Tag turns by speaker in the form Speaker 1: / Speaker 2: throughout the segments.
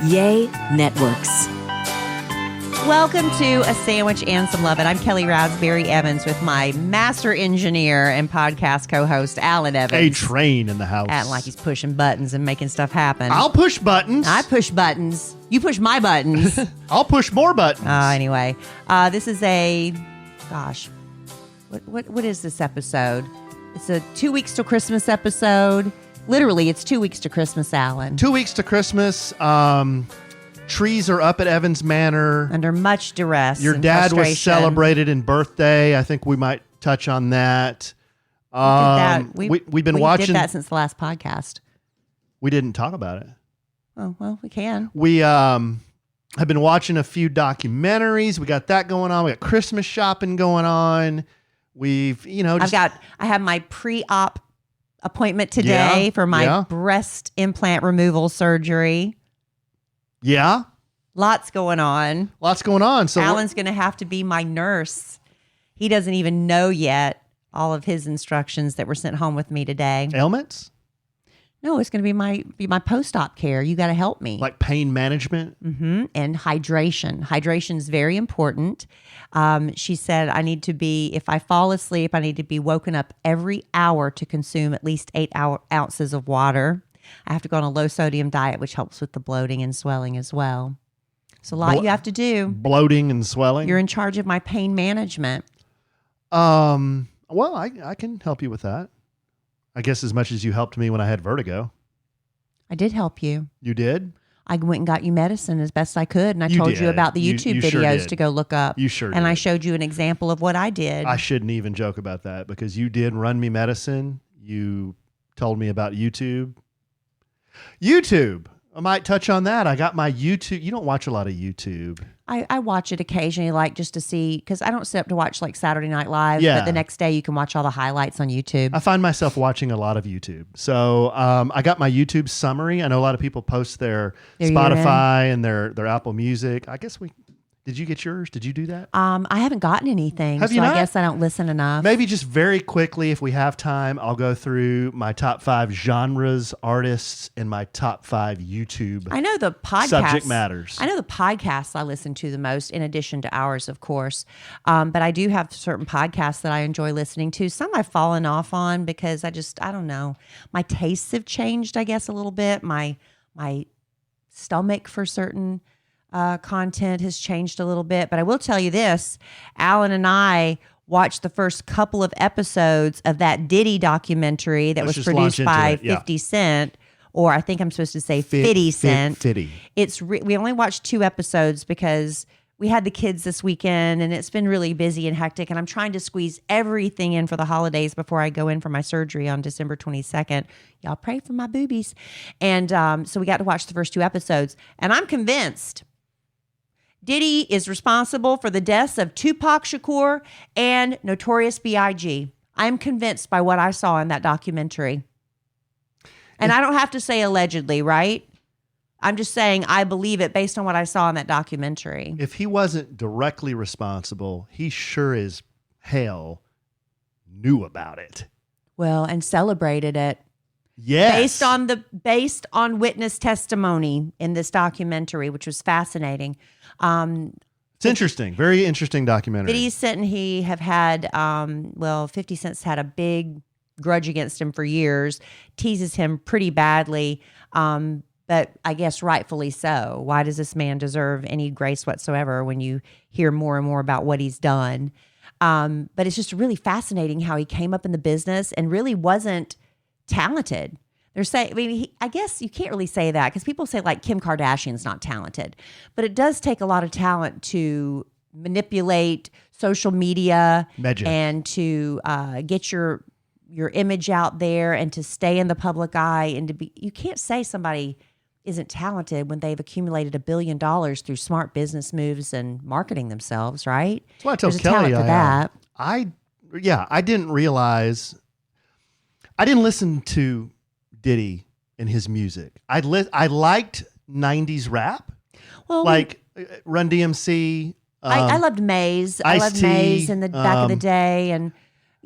Speaker 1: Yay Networks.
Speaker 2: Welcome to A Sandwich and Some Love It. I'm Kelly Raspberry Evans with my master engineer and podcast co-host, Alan Evans.
Speaker 3: A train in the house.
Speaker 2: Acting like he's pushing buttons and making stuff happen.
Speaker 3: I'll push buttons.
Speaker 2: I push buttons. You push my buttons.
Speaker 3: I'll push more buttons.
Speaker 2: Anyway, this is what is this episode? It's a 2 weeks till Christmas episode. Literally, it's 2 weeks to Christmas, Alan.
Speaker 3: 2 weeks to Christmas. Trees are up at Evans Manor.
Speaker 2: Under much duress.
Speaker 3: Your
Speaker 2: and
Speaker 3: dad was
Speaker 2: frustration.
Speaker 3: celebrated in birthday. I think we might touch on that. We've been watching.
Speaker 2: We did that since the last podcast.
Speaker 3: We didn't talk about it.
Speaker 2: Oh, well, we can.
Speaker 3: We have been watching a few documentaries. We got that going on. We got Christmas shopping going on. We've,
Speaker 2: I have my pre-op appointment today for my breast implant removal surgery.
Speaker 3: Yeah.
Speaker 2: Lots going on.
Speaker 3: So
Speaker 2: Alan's going to have to be my nurse. He doesn't even know yet all of his instructions that were sent home with me today.
Speaker 3: Ailments?
Speaker 2: No, it's going to be my post-op care. You got to help me.
Speaker 3: Like pain management?
Speaker 2: Mm-hmm. And hydration. Hydration is very important. She said if I fall asleep, I need to be woken up every hour to consume at least 8 ounces of water. I have to go on a low-sodium diet, which helps with the bloating and swelling as well. It's a lot you have to do.
Speaker 3: Bloating and swelling?
Speaker 2: You're in charge of my pain management.
Speaker 3: Well, I can help you with that. I guess as much as you helped me when I had vertigo.
Speaker 2: I did help you.
Speaker 3: You did?
Speaker 2: I went and got you medicine as best I could, and I told you about the YouTube videos to go look up.
Speaker 3: You sure did.
Speaker 2: And I showed you an example of what I did.
Speaker 3: I shouldn't even joke about that because you did run me medicine. You told me about YouTube. I might touch on that. I got my YouTube. You don't watch a lot of YouTube.
Speaker 2: I watch it occasionally, like just to see, because I don't sit up to watch like Saturday Night Live,
Speaker 3: Yeah.
Speaker 2: but the next day you can watch all the highlights on YouTube.
Speaker 3: I find myself watching a lot of YouTube. So I got my YouTube summary. I know a lot of people post their Spotify and their Apple Music. I guess did you get yours? Did you do that?
Speaker 2: I haven't gotten anything,
Speaker 3: Have
Speaker 2: so
Speaker 3: you not?
Speaker 2: I guess I don't listen enough.
Speaker 3: Maybe just very quickly, if we have time, I'll go through my top 5 genres, artists, and my top 5 YouTube
Speaker 2: I know the podcasts,
Speaker 3: subject matters.
Speaker 2: I know the podcasts I listen to the most, in addition to ours, of course. But I do have certain podcasts that I enjoy listening to. Some I've fallen off on because I don't know. My tastes have changed, I guess, a little bit. My stomach for certain content has changed a little bit. But I will tell you this, Alan and I watched the first couple of episodes of that Diddy documentary that was produced by 50 Cent. Or I think I'm supposed to say 50 Cent.
Speaker 3: 50.
Speaker 2: We only watched 2 episodes because we had the kids this weekend and it's been really busy and hectic. And I'm trying to squeeze everything in for the holidays before I go in for my surgery on December 22nd. Y'all pray for my boobies. And so we got to watch the first 2 episodes. And I'm convinced Diddy is responsible for the deaths of Tupac Shakur and Notorious B.I.G. I'm convinced by what I saw in that documentary. And I don't have to say allegedly, right? I'm just saying I believe it based on what I saw in that documentary.
Speaker 3: If he wasn't directly responsible, he sure as hell knew about it.
Speaker 2: Well, and celebrated it.
Speaker 3: Yes.
Speaker 2: Based on witness testimony in this documentary, which was fascinating.
Speaker 3: It's interesting. Very interesting documentary.
Speaker 2: 50 Cent and he have had, 50 Cent's had a big grudge against him for years, teases him pretty badly, but I guess rightfully so. Why does this man deserve any grace whatsoever when you hear more and more about what he's done? But it's just really fascinating how he came up in the business and really wasn't talented. They're saying, I guess you can't really say that because people say like Kim Kardashian's not talented, but it does take a lot of talent to manipulate social media and to get your image out there and to stay in the public eye and you can't say somebody isn't talented when they've accumulated $1 billion through smart business moves and marketing themselves, right?
Speaker 3: That's why I tell Kelly I didn't realize. I didn't listen to Diddy and his music. I liked 90s rap, like Run DMC.
Speaker 2: I loved Maze. I loved Maze in the back of the day, and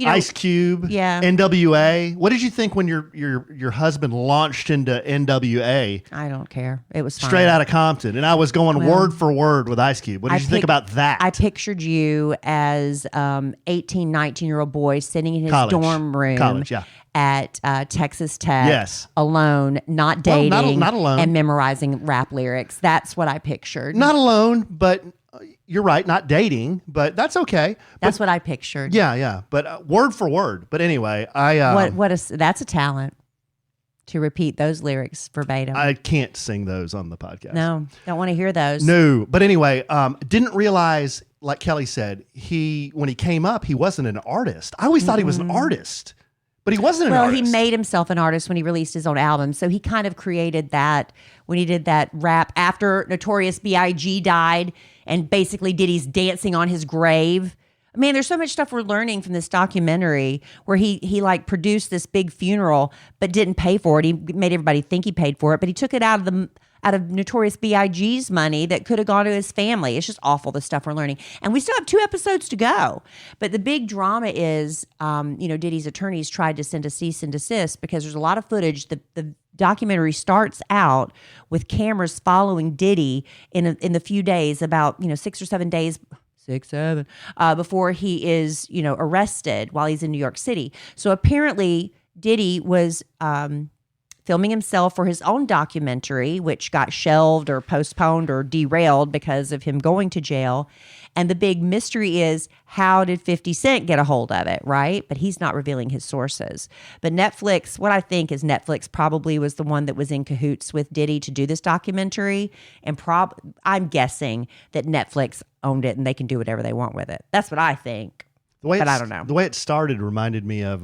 Speaker 3: Ice Cube,
Speaker 2: Yeah.
Speaker 3: NWA. What did you think when your husband launched into NWA?
Speaker 2: I don't care. It was fine.
Speaker 3: Straight out of Compton, and I was going word for word with Ice Cube. What did you think about that?
Speaker 2: I pictured you as 18, 19-year-old boy sitting in his dorm room at Texas Tech, alone, not dating,
Speaker 3: not alone,
Speaker 2: and memorizing rap lyrics. That's what I pictured.
Speaker 3: Not alone, but you're right, not dating, but that's okay.
Speaker 2: That's what I pictured.
Speaker 3: Yeah, but word for word. But anyway,
Speaker 2: that's a talent to repeat those lyrics verbatim.
Speaker 3: I can't sing those on the podcast.
Speaker 2: No, don't want to hear those.
Speaker 3: No, but anyway, didn't realize, like Kelly said, when he came up, he wasn't an artist. I always thought he was an artist, but he wasn't an artist.
Speaker 2: Well, he made himself an artist when he released his own album, so he kind of created that when he did that rap after Notorious B.I.G. died, and basically Diddy's dancing on his grave. Man, there's so much stuff we're learning from this documentary where he like produced this big funeral but didn't pay for it. He made everybody think he paid for it, but he took it out of Notorious B.I.G.'s money that could have gone to his family. It's just awful, the stuff we're learning. And we still have 2 episodes to go. But the big drama is, Diddy's attorneys tried to send a cease and desist because there's a lot of footage. The documentary starts out with cameras following Diddy in the few days, about 6 or 7 days, 6, 7, before he is arrested while he's in New York City. So apparently Diddy was filming himself for his own documentary, which got shelved or postponed or derailed because of him going to jail. And the big mystery is, how did 50 Cent get a hold of it, right? But he's not revealing his sources. But Netflix, what I think is Netflix probably was the one that was in cahoots with Diddy to do this documentary. And I'm guessing that Netflix owned it and they can do whatever they want with it. That's what I think. But I don't know.
Speaker 3: The way it started reminded me of,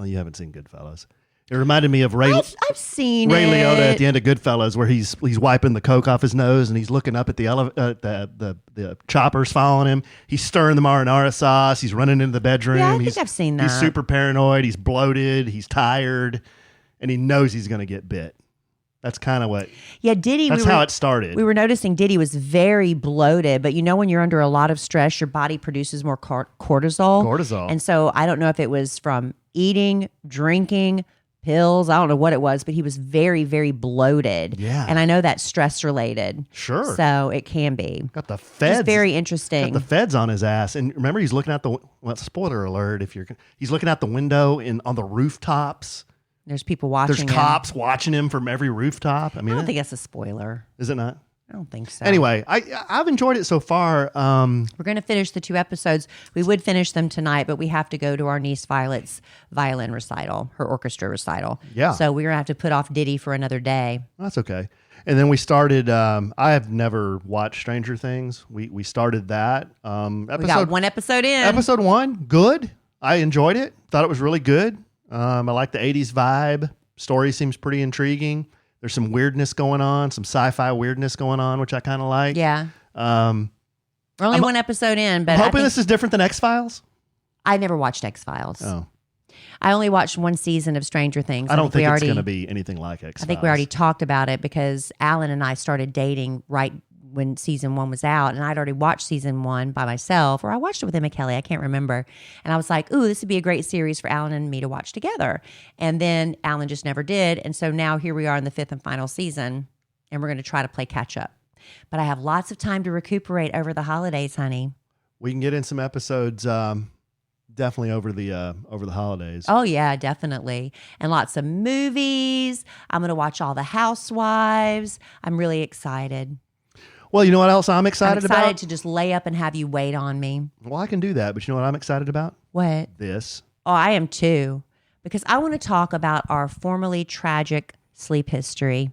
Speaker 3: you haven't seen Goodfellas. It reminded me of Ray.
Speaker 2: I've seen
Speaker 3: Ray
Speaker 2: it.
Speaker 3: Liotta at the end of Goodfellas, where he's wiping the coke off his nose and he's looking up at the choppers following him. He's stirring the marinara sauce. He's running into the bedroom.
Speaker 2: Yeah, I think I've seen that.
Speaker 3: He's super paranoid. He's bloated. He's tired, and he knows he's going to get bit. That's kind of what.
Speaker 2: Yeah, Diddy.
Speaker 3: That's how it started.
Speaker 2: We were noticing Diddy was very bloated, but when you're under a lot of stress, your body produces more cortisol. And so I don't know if it was from eating, drinking, pills. I don't know what it was, but he was very, very bloated.
Speaker 3: Yeah.
Speaker 2: And I know that's stress related.
Speaker 3: Sure.
Speaker 2: So it can be.
Speaker 3: Got the feds.
Speaker 2: Just very interesting.
Speaker 3: Got the feds on his ass. And remember, he's looking out spoiler alert, he's looking out the window on the rooftops.
Speaker 2: There's people watching him.
Speaker 3: There's cops watching him from every rooftop. I
Speaker 2: don't think that's a spoiler.
Speaker 3: Is it not?
Speaker 2: I don't think so.
Speaker 3: Anyway, I've enjoyed it so far.
Speaker 2: We're going to finish the 2 episodes. We would finish them tonight, but we have to go to our niece Violet's violin recital, her orchestra recital.
Speaker 3: Yeah.
Speaker 2: So we're going to have to put off Diddy for another day.
Speaker 3: That's okay. And then we started, I have never watched Stranger Things. We started that.
Speaker 2: We got 1 episode in.
Speaker 3: Episode 1, good. I enjoyed it. Thought it was really good. I like the 80s vibe. Story seems pretty intriguing. There's some weirdness going on, some sci-fi weirdness going on, which I kind of like.
Speaker 2: Yeah. We're only 1 episode in, but
Speaker 3: I'm hoping this is different than X-Files.
Speaker 2: I never watched X-Files.
Speaker 3: Oh.
Speaker 2: I only watched 1 season of Stranger Things.
Speaker 3: I don't think it's going to be anything like X-Files.
Speaker 2: I think we already talked about it because Alan and I started dating right when season 1 was out, and I'd already watched season 1 by myself, or I watched it with him and Kelly. I can't remember. And I was like, ooh, this would be a great series for Alan and me to watch together. And then Alan just never did. And so now here we are in the 5th and final season, and we're going to try to play catch up. But I have lots of time to recuperate over the holidays, honey.
Speaker 3: We can get in some episodes definitely over the holidays.
Speaker 2: Oh, yeah, definitely. And lots of movies. I'm going to watch all the Housewives. I'm really excited.
Speaker 3: Well, you know what else I'm excited about?
Speaker 2: I'm excited to just lay up and have you wait on me.
Speaker 3: Well, I can do that, but you know what I'm excited about?
Speaker 2: What?
Speaker 3: This.
Speaker 2: Oh, I am too. Because I want to talk about our formerly tragic sleep history.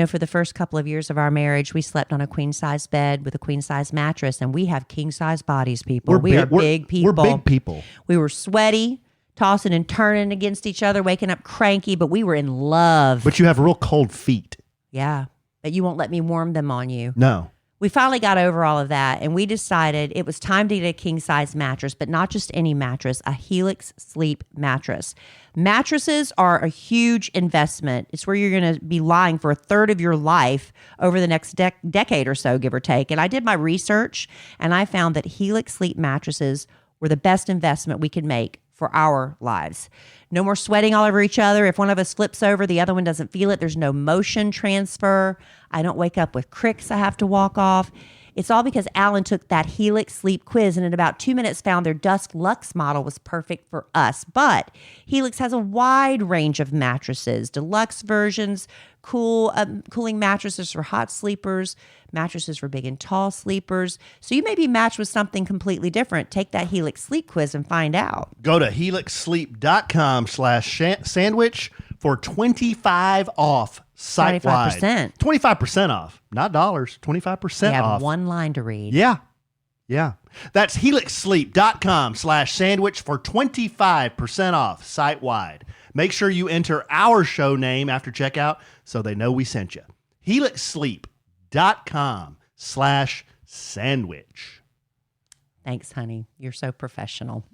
Speaker 2: For the first couple of years of our marriage, we slept on a queen-size bed with a queen-size mattress, and we have king-size bodies, people. We are big people.
Speaker 3: We're big people.
Speaker 2: We were sweaty, tossing and turning against each other, waking up cranky, but we were in love.
Speaker 3: But you have real cold feet.
Speaker 2: Yeah. But you won't let me warm them on you.
Speaker 3: No.
Speaker 2: We finally got over all of that, and we decided it was time to get a king-size mattress, but not just any mattress, a Helix Sleep mattress. Mattresses are a huge investment. It's where you're going to be lying for a third of your life over the next decade or so, give or take. And I did my research, and I found that Helix Sleep mattresses were the best investment we could make for our lives. No more sweating all over each other. If one of us flips over, the other one doesn't feel it. There's no motion transfer. I don't wake up with cricks I have to walk off. It's all because Allen took that Helix sleep quiz and in about 2 minutes found their Dusk Lux model was perfect for us. But Helix has a wide range of mattresses, deluxe versions, cooling mattresses for hot sleepers, mattresses for big and tall sleepers. So you may be matched with something completely different. Take that Helix sleep quiz and find out.
Speaker 3: Go to helixsleep.com/sandwich for 25 off site-wide.
Speaker 2: 25%.
Speaker 3: 25% off. Not dollars, 25%
Speaker 2: You have
Speaker 3: off.
Speaker 2: one line to read.
Speaker 3: Yeah. That's helixsleep.com/sandwich for 25% off site-wide. Make sure you enter our show name after checkout so they know we sent you. helixsleep.com/sandwich.
Speaker 2: Thanks, honey. You're so professional.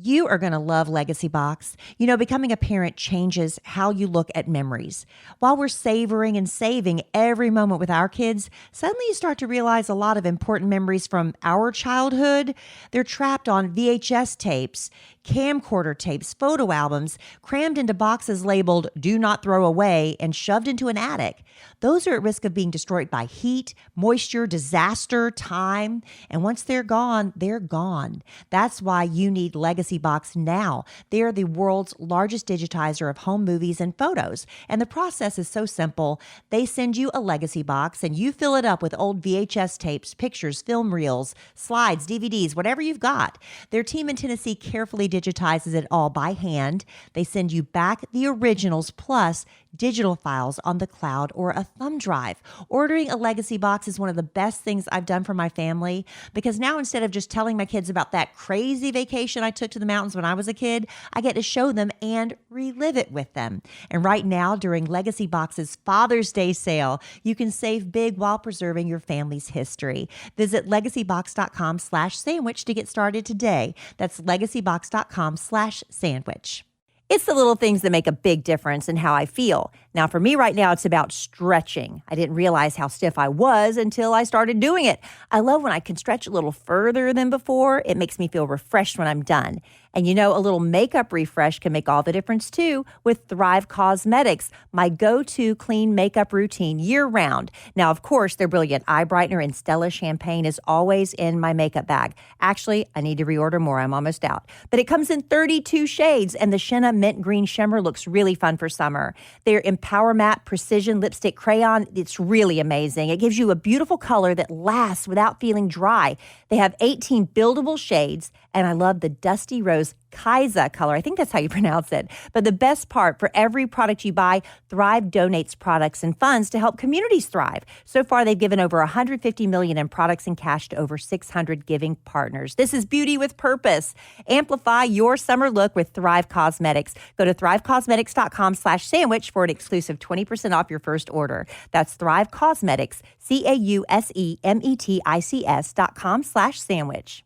Speaker 2: You are going to love Legacy Box. You know, becoming a parent changes how you look at memories. While we're savoring and saving every moment with our kids, suddenly you start to realize a lot of important memories from our childhood. They're trapped on VHS tapes, camcorder tapes, photo albums, crammed into boxes labeled "Do Not Throw Away" and shoved into an attic. Those are at risk of being destroyed by heat, moisture, disaster, time. And once they're gone, they're gone. That's why you need Legacy Box now. They're the world's largest digitizer of home movies and photos. And the process is so simple. They send you a Legacy Box and you fill it up with old VHS tapes, pictures, film reels, slides, DVDs, whatever you've got. Their team in Tennessee carefully digitizes it all by hand. They send you back the originals plus digital files on the cloud or a thumb drive. Ordering a Legacy Box is one of the best things I've done for my family because now instead of just telling my kids about that crazy vacation I took to the mountains when I was a kid, I get to show them and relive it with them. And right now, during Legacy Box's Father's Day sale, you can save big while preserving your family's history. Visit legacybox.com/sandwich to get started today. That's legacybox.com/sandwich. It's the little things that make a big difference in how I feel. Now, for me right now, it's about stretching. I didn't realize how stiff I was until I started doing it. I love when I can stretch a little further than before. It makes me feel refreshed when I'm done. And you know, a little makeup refresh can make all the difference too with Thrive Cosmetics, my go-to clean makeup routine year-round. Now, of course, their brilliant eye brightener and Stella champagne is always in my makeup bag. Actually, I need to reorder more. I'm almost out. But it comes in 32 shades, and the Shenna Mint Green Shimmer looks really fun for summer. Their Empower Matte Precision Lipstick Crayon, it's really amazing. It gives you a beautiful color that lasts without feeling dry. They have 18 buildable shades, and I love the Dusty Rose Kaisa color. I think that's how you pronounce it. But the best part, for every product you buy, Thrive donates products and funds to help communities thrive. So far, they've given over $150 million in products and cash to over 600 giving partners. This is beauty with purpose. Amplify your summer look with Thrive Cosmetics. Go to thrivecosmetics.com/sandwich for an exclusive 20% off your first order. That's Thrive Cosmetics, CAUSEMETICS.com/sandwich.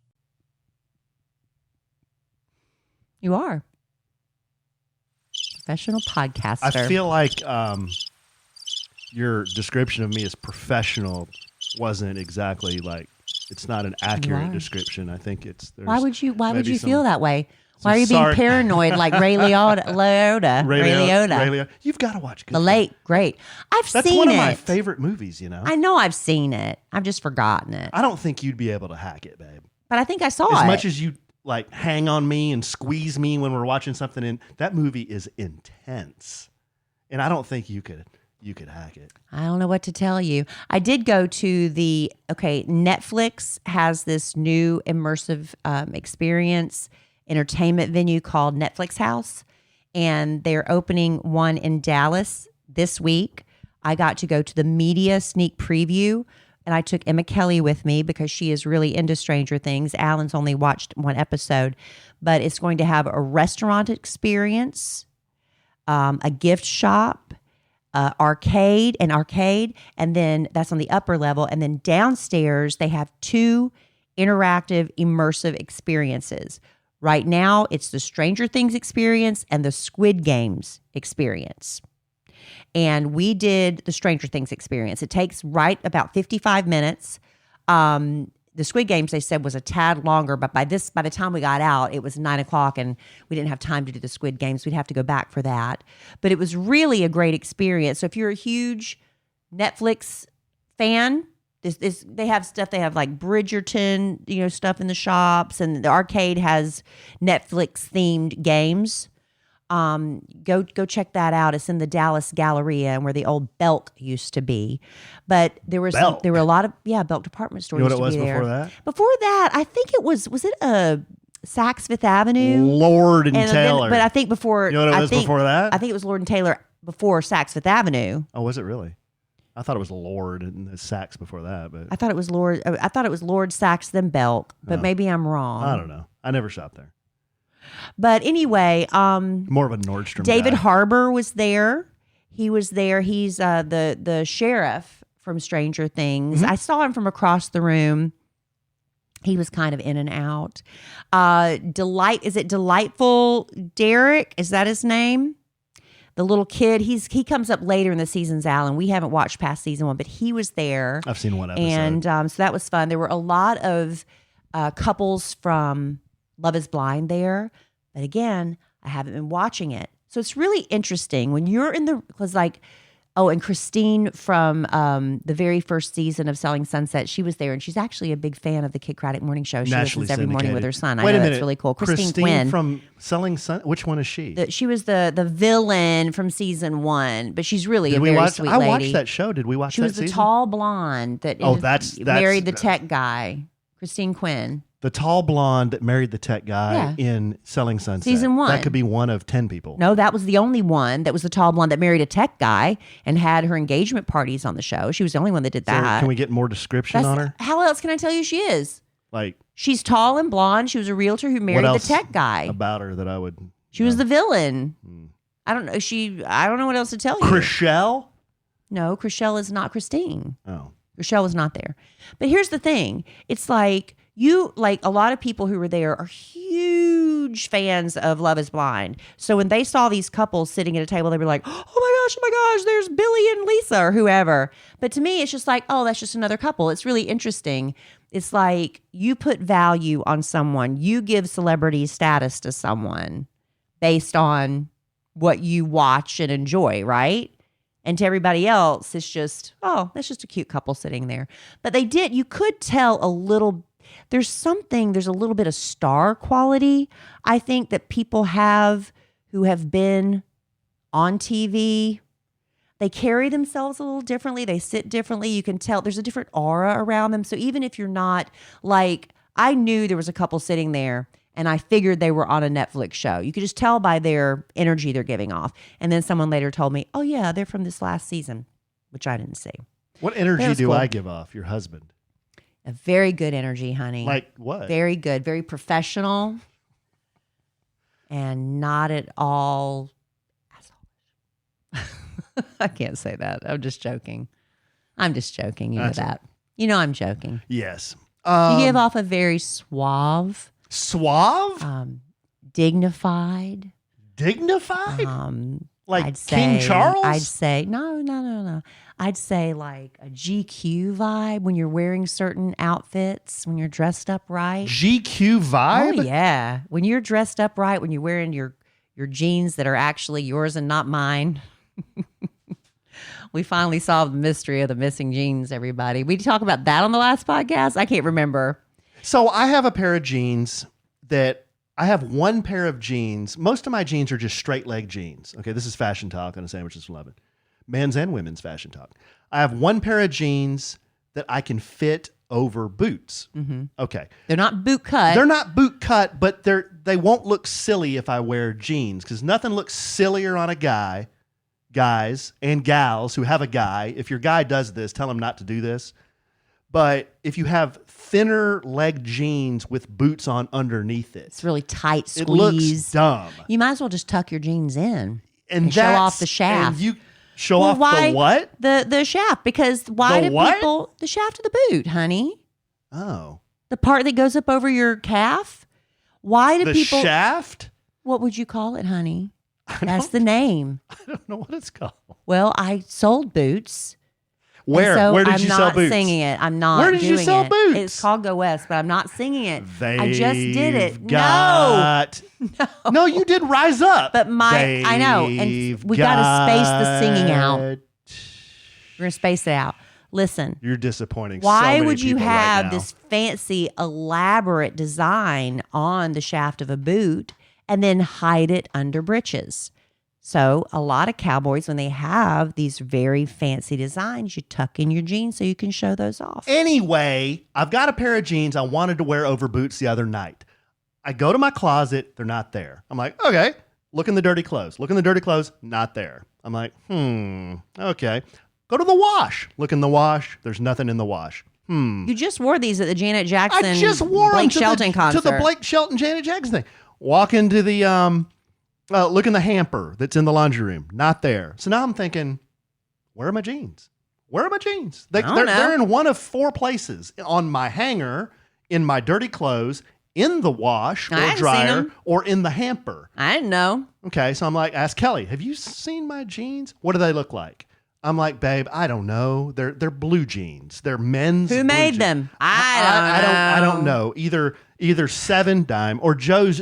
Speaker 2: You are. Professional podcaster.
Speaker 3: I feel like your description of me as professional wasn't exactly like, it's not an accurate description. I think it's...
Speaker 2: Why would you feel that way? Why are you being paranoid like Ray Liotta?
Speaker 3: You've got to watch Good.
Speaker 2: The Late Great.
Speaker 3: That's one of my favorite movies, you know.
Speaker 2: I know I've seen it. I've just forgotten it.
Speaker 3: I don't think you'd be able to hack it, babe.
Speaker 2: But I think I saw it.
Speaker 3: As much as you like hang on me and squeeze me when we're watching something, and that movie is intense. And I don't think you could hack it.
Speaker 2: I don't know what to tell you. I did go to Netflix has this new immersive experience entertainment venue called Netflix House, and they're opening one in Dallas this week. I got to go to the media sneak preview, and I took Emma Kelly with me because she is really into Stranger Things. Alan's only watched one episode, but it's going to have a restaurant experience, a gift shop, arcade, and then that's on the upper level. And then downstairs, they have 2 interactive, immersive experiences. Right now, it's the Stranger Things experience and the Squid Games experience. And we did the Stranger Things experience. It takes about 55 minutes. the Squid Games they said was a tad longer, but by the time we got out, it was 9:00 and we didn't have time to do the Squid Games. We'd have to go back for that. But it was really a great experience. So if you're a huge Netflix fan, they have stuff. They have like Bridgerton, stuff in the shops, and the arcade has Netflix themed games. Go check that out. It's in the Dallas Galleria and where the old Belk used to be. But there were a lot of Belk department store.
Speaker 3: You know
Speaker 2: used
Speaker 3: what it
Speaker 2: to
Speaker 3: was
Speaker 2: be there.
Speaker 3: before that?
Speaker 2: Before that, I think it was it Saks Fifth Avenue?
Speaker 3: Lord and Taylor.
Speaker 2: But I think before
Speaker 3: You know what it was before that?
Speaker 2: I think it was Lord and Taylor before Saks Fifth Avenue.
Speaker 3: Oh, was it really? I thought it was Lord and the Saks before that, but
Speaker 2: I thought it was Lord Saks then Belk, but maybe I'm wrong.
Speaker 3: I don't know. I never shopped there.
Speaker 2: But anyway,
Speaker 3: more of a Nordstrom
Speaker 2: David
Speaker 3: guy.
Speaker 2: Harbour was there. He was there. He's the sheriff from Stranger Things.
Speaker 3: Mm-hmm.
Speaker 2: I saw him from across the room. He was kind of in and out. Is it Delightful Derek? Is that his name? The little kid. He comes up later in the seasons, Alan. We haven't watched past season 1, but he was there.
Speaker 3: I've seen one episode.
Speaker 2: And so that was fun. There were a lot of couples from Love is Blind there. But again, I haven't been watching it. So it's really interesting when you're and Christine from the very first season of Selling Sunset, she was there, and she's actually a big fan of the Kid Craddock Morning Show. She
Speaker 3: Nationally
Speaker 2: listens every morning
Speaker 3: syndicated.
Speaker 2: with her son.
Speaker 3: Wait
Speaker 2: I
Speaker 3: a
Speaker 2: know
Speaker 3: minute.
Speaker 2: that's really cool. Christine
Speaker 3: Christine
Speaker 2: Quinn.
Speaker 3: from Selling Sun. Which one is she?
Speaker 2: She was the villain from season 1, but she's really
Speaker 3: Did
Speaker 2: a
Speaker 3: we
Speaker 2: very
Speaker 3: watch?
Speaker 2: sweet
Speaker 3: I
Speaker 2: lady.
Speaker 3: watched that show. Did we watch
Speaker 2: She
Speaker 3: that
Speaker 2: was the
Speaker 3: season?
Speaker 2: tall blonde that
Speaker 3: that's
Speaker 2: married the tech guy, Christine Quinn.
Speaker 3: The tall blonde that married the tech guy
Speaker 2: Yeah.
Speaker 3: in Selling Sunset.
Speaker 2: Season 1.
Speaker 3: That could be one of 10 people.
Speaker 2: No, that was the only one. That was the tall blonde that married a tech guy and had her engagement parties on the show. She was the only one that did
Speaker 3: So
Speaker 2: that.
Speaker 3: can we get more description on her?
Speaker 2: How else can I tell you she is?
Speaker 3: Like,
Speaker 2: She's tall and blonde. She was a realtor who married the
Speaker 3: else
Speaker 2: tech guy.
Speaker 3: about her that I would.
Speaker 2: She was the villain. I don't know. I don't know what else to tell you.
Speaker 3: Chriselle?
Speaker 2: No, Chriselle is not Christine.
Speaker 3: Oh.
Speaker 2: Rochelle was not there. But here's the thing. It's like a lot of people who were there are huge fans of Love is Blind. So when they saw these couples sitting at a table, they were like, oh my gosh, there's Billy and Lisa or whoever. But to me, it's just like, oh, that's just another couple. It's really interesting. It's like you put value on someone. You give celebrity status to someone based on what you watch and enjoy, right? And to everybody else, it's just, oh, that's just a cute couple sitting there. But you could tell a little, there's a little bit of star quality, I think, that people have who have been on TV. They carry themselves a little differently. They sit differently. You can tell there's a different aura around them. So even if you're not I knew there was a couple sitting there, and I figured they were on a Netflix show. You could just tell by their energy they're giving off. And then someone later told me, oh, yeah, they're from this last season, which I didn't see.
Speaker 3: What energy do
Speaker 2: cool.
Speaker 3: I give off, your husband?
Speaker 2: A very good energy, honey.
Speaker 3: Like what?
Speaker 2: Very good. Very professional. And not at all asshole. I can't say that. I'm just joking. You know that. You know I'm joking.
Speaker 3: Yes.
Speaker 2: You give off a very suave, dignified.
Speaker 3: Dignified? Like
Speaker 2: I'd say,
Speaker 3: King Charles?
Speaker 2: I'd say no. I'd say like a GQ vibe when you're wearing certain outfits, when you're dressed up right.
Speaker 3: GQ vibe?
Speaker 2: Oh yeah, when you're dressed up right, when you're wearing your jeans that are actually yours and not mine. We finally solved the mystery of the missing jeans, everybody. We talk about that on the last podcast? I can't remember.
Speaker 3: So I have a pair of jeans I have one pair of jeans. Most of my jeans are just straight leg jeans. Okay, this is fashion talk on a Sandwiches from 11. Men's and women's fashion talk. I have one pair of jeans that I can fit over boots. Mm-hmm. Okay.
Speaker 2: They're not boot cut.
Speaker 3: They're not boot cut, but they won't look silly if I wear jeans, because nothing looks sillier on a guys and gals who have a guy. If your guy does this, tell him not to do this. But if you have thinner leg jeans with boots on underneath it,
Speaker 2: it's really tight squeeze.
Speaker 3: It looks dumb.
Speaker 2: You might as well just tuck your jeans in
Speaker 3: and
Speaker 2: show off the shaft.
Speaker 3: And you show off the what?
Speaker 2: The shaft. Because why
Speaker 3: the
Speaker 2: do
Speaker 3: what?
Speaker 2: people the shaft of the boot, honey?
Speaker 3: Oh,
Speaker 2: the part that goes up over your calf. Why do people?
Speaker 3: The shaft?
Speaker 2: What would you call it, honey? That's the name.
Speaker 3: I don't know what it's called.
Speaker 2: Well, I sold boots.
Speaker 3: Where?
Speaker 2: So
Speaker 3: Where did
Speaker 2: I'm
Speaker 3: you
Speaker 2: not
Speaker 3: sell boots?
Speaker 2: singing it. I'm not
Speaker 3: Where did
Speaker 2: doing
Speaker 3: you sell
Speaker 2: it.
Speaker 3: boots?
Speaker 2: It's called Go West, but I'm not singing it. I just did it.
Speaker 3: Got, no, you did Rise Up.
Speaker 2: But I know. And we got to space the singing out. We're going to space it out. Listen.
Speaker 3: You're disappointing.
Speaker 2: Why
Speaker 3: so many
Speaker 2: would you
Speaker 3: people
Speaker 2: have
Speaker 3: right now.
Speaker 2: this fancy, elaborate design on the shaft of a boot and then hide it under breeches? So a lot of cowboys, when they have these very fancy designs, you tuck in your jeans so you can show those off.
Speaker 3: Anyway, I've got a pair of jeans I wanted to wear over boots the other night. I go to my closet. They're not there. I'm like, okay, look in the dirty clothes. Look in the dirty clothes. Not there. I'm like, okay. Go to the wash. Look in the wash. There's nothing in the wash.
Speaker 2: You just wore these at the Janet Jackson,
Speaker 3: I just wore
Speaker 2: Blake
Speaker 3: them
Speaker 2: Shelton concert.
Speaker 3: to the Blake Shelton, Janet Jackson thing. Walk into the, look in the hamper that's in the laundry room. Not there. So now I'm thinking, where are my jeans? Where are my jeans? They're in one of 4 places: on my hanger, in my dirty clothes, in the wash or dryer, or in the hamper.
Speaker 2: I didn't know.
Speaker 3: Okay, so I'm like, ask Kelly, have you seen my jeans? What do they look like? I'm like, babe, I don't know. They're blue jeans. They're men's.
Speaker 2: Who made them?
Speaker 3: I don't know. Either 7 Dime or Joe's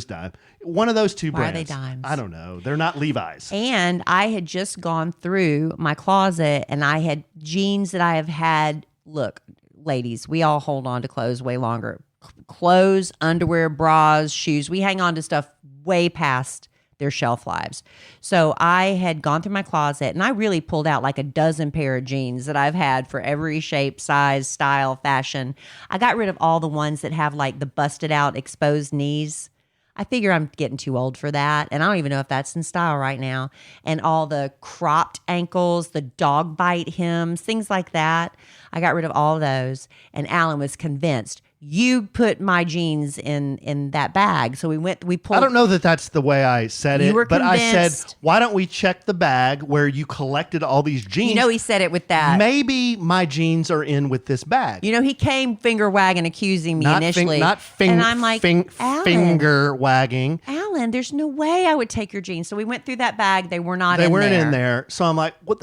Speaker 3: Dime. One of those two
Speaker 2: Why
Speaker 3: brands.
Speaker 2: are they dimes?
Speaker 3: I don't know. They're not Levi's.
Speaker 2: And I had just gone through my closet and I had jeans that I have had. Look, ladies, we all hold on to clothes way longer. Clothes, underwear, bras, shoes. We hang on to stuff way past their shelf lives. So I had gone through my closet and I really pulled out like a dozen pair of jeans that I've had for every shape, size, style, fashion. I got rid of all the ones that have like the busted out exposed knees. I figure I'm getting too old for that. And I don't even know if that's in style right now. And all the cropped ankles, the dog bite hems, things like that. I got rid of all of those. And Alan was convinced, you put my jeans in that bag. So we pulled.
Speaker 3: I don't know that that's the way I said it, but I said,
Speaker 2: convinced.
Speaker 3: why don't we check the bag where you collected all these jeans?
Speaker 2: You know, he said it with that.
Speaker 3: Maybe my jeans are in with this bag.
Speaker 2: You know, he came finger wagging, accusing me initially. And I'm like, Alan,
Speaker 3: finger wagging.
Speaker 2: Alan, there's no way I would take your jeans. So we went through that bag. They were not in there.
Speaker 3: They weren't in there. So I'm like, what?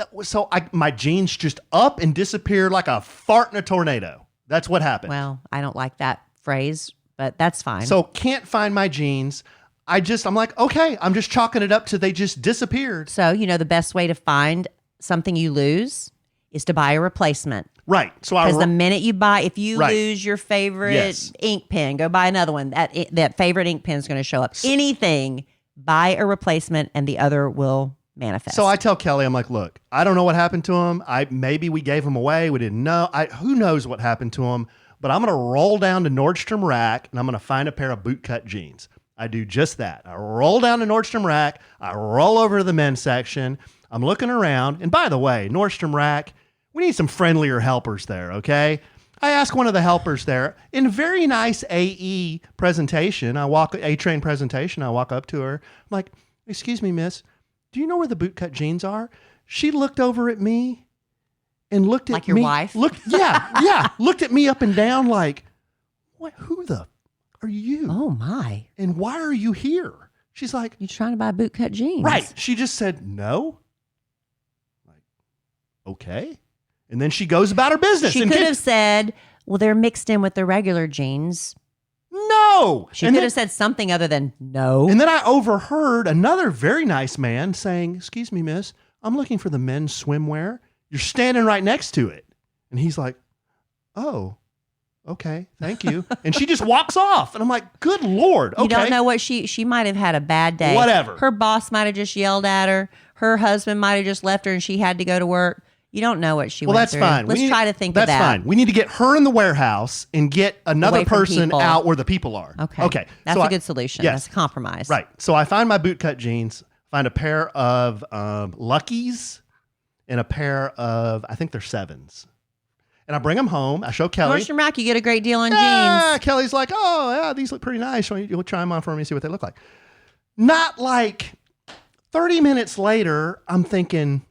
Speaker 3: My jeans just up and disappeared like a fart in a tornado. That's what happened.
Speaker 2: Well, I don't like that phrase, but that's fine.
Speaker 3: So can't find my jeans. I'm like, okay, I'm just chalking it up to they just disappeared.
Speaker 2: So, you know, the best way to find something you lose is to buy a replacement.
Speaker 3: Right. So
Speaker 2: Because the minute you buy, if you
Speaker 3: Right.
Speaker 2: lose your favorite
Speaker 3: Yes.
Speaker 2: ink pen, go buy another one. That favorite ink pen is going to show up. Anything, buy a replacement and the other will manifest.
Speaker 3: So I tell Kelly, I'm like, look, I don't know what happened to him. Maybe we gave him away. We didn't know. Who knows what happened to him? But I'm going to roll down to Nordstrom Rack and I'm going to find a pair of bootcut jeans. I do just that. I roll down to Nordstrom Rack. I roll over to the men's section. I'm looking around. And by the way, Nordstrom Rack, we need some friendlier helpers there, okay? I ask one of the helpers there in very nice A-train presentation. I walk up to her. I'm like, excuse me, miss. Do you know where the bootcut jeans are? She looked over at me and looked at me.
Speaker 2: Like your wife?
Speaker 3: Yeah. Looked at me up and down like, what? Who the are you?
Speaker 2: Oh, my.
Speaker 3: And why are you here? She's like,
Speaker 2: You trying to buy bootcut jeans?
Speaker 3: right. She just said, no. Like, okay. And then she goes about her business.
Speaker 2: She could have said, well, they're mixed in with the regular jeans.
Speaker 3: No.
Speaker 2: She could have said something other than no.
Speaker 3: And then I overheard another very nice man saying, excuse me, miss, I'm looking for the men's swimwear. You're standing right next to it. And he's like, oh, okay, thank you. And she just walks off. And I'm like, good Lord. Okay.
Speaker 2: You don't know what she might have had a bad day.
Speaker 3: Whatever.
Speaker 2: Her boss might have just yelled at her. Her husband might have just left her and she had to go to work. You don't know what she went
Speaker 3: that's
Speaker 2: through.
Speaker 3: fine.
Speaker 2: Let's try to think of that.
Speaker 3: That's fine. We need to get her in the warehouse and get another
Speaker 2: Away from
Speaker 3: person
Speaker 2: people.
Speaker 3: out where the people are.
Speaker 2: Okay. That's a good solution.
Speaker 3: Yes.
Speaker 2: That's a compromise.
Speaker 3: Right. So I find my bootcut jeans, find a pair of Luckies and a pair of, I think they're 7s. And I bring them home. I show Kelly.
Speaker 2: Nordstrom Rack, you get a great deal on
Speaker 3: Yeah,
Speaker 2: jeans.
Speaker 3: Kelly's like, oh, yeah, these look pretty nice. So you'll try them on for me and see what they look like. Not like 30 minutes later, I'm thinking,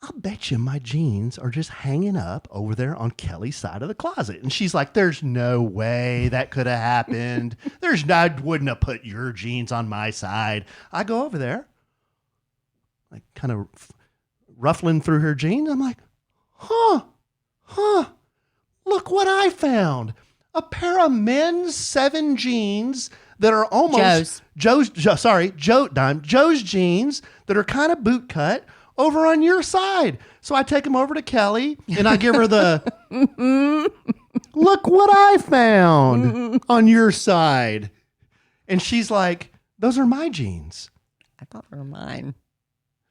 Speaker 3: I'll bet you my jeans are just hanging up over there on Kelly's side of the closet. And she's like, there's no way that could have happened. I wouldn't have put your jeans on my side. I go over there, like kind of ruffling through her jeans. I'm like, look what I found. A pair of men's 7 jeans that are almost Joe's jeans that are kind of boot cut over on your side. So I take them over to Kelly and I give her the, look what I found on your side. And she's like, those are my jeans.
Speaker 2: I thought they were mine.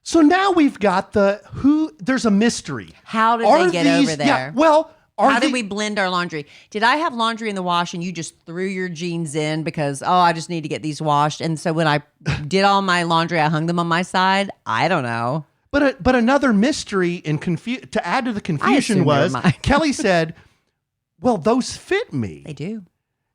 Speaker 3: So now we've got there's a mystery.
Speaker 2: How did they get over there?
Speaker 3: Yeah, well,
Speaker 2: how did we blend our laundry? Did I have laundry in the wash and you just threw your jeans in because, I just need to get these washed? And so when I did all my laundry, I hung them on my side? I don't know.
Speaker 3: But another mystery and to add to the confusion was Kelly said, well, those fit me.
Speaker 2: They do.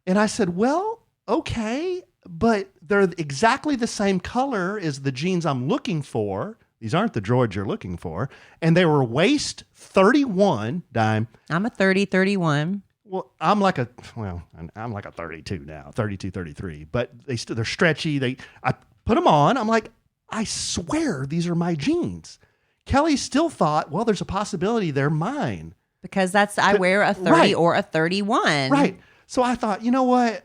Speaker 3: And I said, well, okay, but they're exactly the same color as the jeans I'm looking for. These aren't the drawers you're looking for. And they were waist 31, Dime.
Speaker 2: I'm a 30, 31.
Speaker 3: Well, I'm like a 32 now, 32, 33. But they're stretchy. I put them on. I'm like, I swear these are my jeans. Kelly still thought, well, there's a possibility they're mine.
Speaker 2: Because I wear a 30 or a 31.
Speaker 3: Right. So I thought, you know what?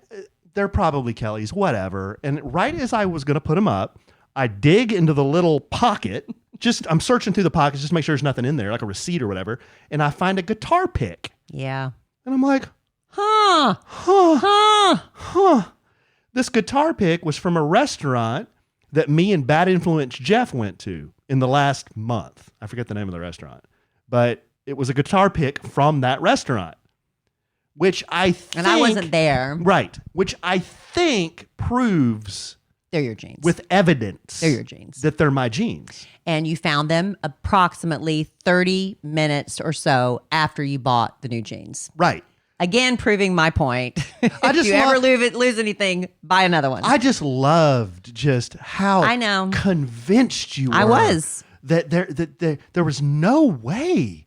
Speaker 3: They're probably Kelly's, whatever. And right as I was going to put them up, I dig into the little pocket. I'm searching through the pockets just to make sure there's nothing in there, like a receipt or whatever. And I find a guitar pick.
Speaker 2: Yeah.
Speaker 3: And I'm like, This guitar pick was from a restaurant that me and Bad Influence Jeff went to in the last month. I forget the name of the restaurant. But it was a guitar pick from that restaurant. Which I think...
Speaker 2: And I wasn't there.
Speaker 3: Right. Which I think proves...
Speaker 2: They're your jeans.
Speaker 3: With evidence.
Speaker 2: They're your jeans.
Speaker 3: That they're my jeans.
Speaker 2: And you found them approximately 30 minutes or so after you bought the new jeans.
Speaker 3: Right.
Speaker 2: Again, proving my point. If you ever lose anything, buy another one.
Speaker 3: I just loved just how convinced you were.
Speaker 2: I was.
Speaker 3: That there was no way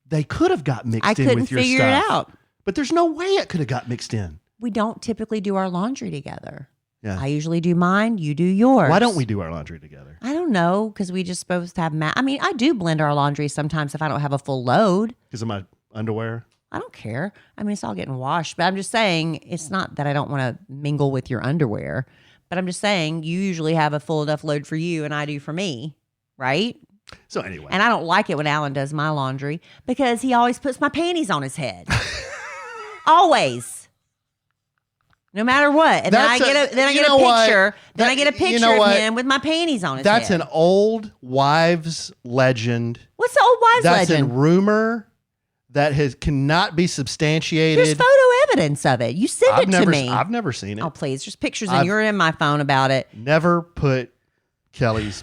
Speaker 3: they could have got mixed in with your stuff.
Speaker 2: I couldn't figure it out.
Speaker 3: But there's no way it could have got mixed in.
Speaker 2: We don't typically do our laundry together.
Speaker 3: Yeah.
Speaker 2: I usually do mine. You do yours.
Speaker 3: Why don't we do our laundry together?
Speaker 2: I don't know, because we just supposed to have I do blend our laundry sometimes if I don't have a full load.
Speaker 3: Because of my underwear?
Speaker 2: I don't care. It's all getting washed. But I'm just saying, it's not that I don't want to mingle with your underwear. But I'm just saying, you usually have a full enough load for you and I do for me, right?
Speaker 3: So anyway.
Speaker 2: And I don't like it when Alan does my laundry because he always puts my panties on his head. Always. No matter what. And then I get a picture of him with my panties on his head.
Speaker 3: That's an old wives' legend.
Speaker 2: What's the old wives' legend?
Speaker 3: That's a rumor that cannot be substantiated.
Speaker 2: There's photo evidence of it. You send it to me.
Speaker 3: I've never seen it.
Speaker 2: Oh, please. There's pictures and you're in my phone about it.
Speaker 3: Never put Kelly's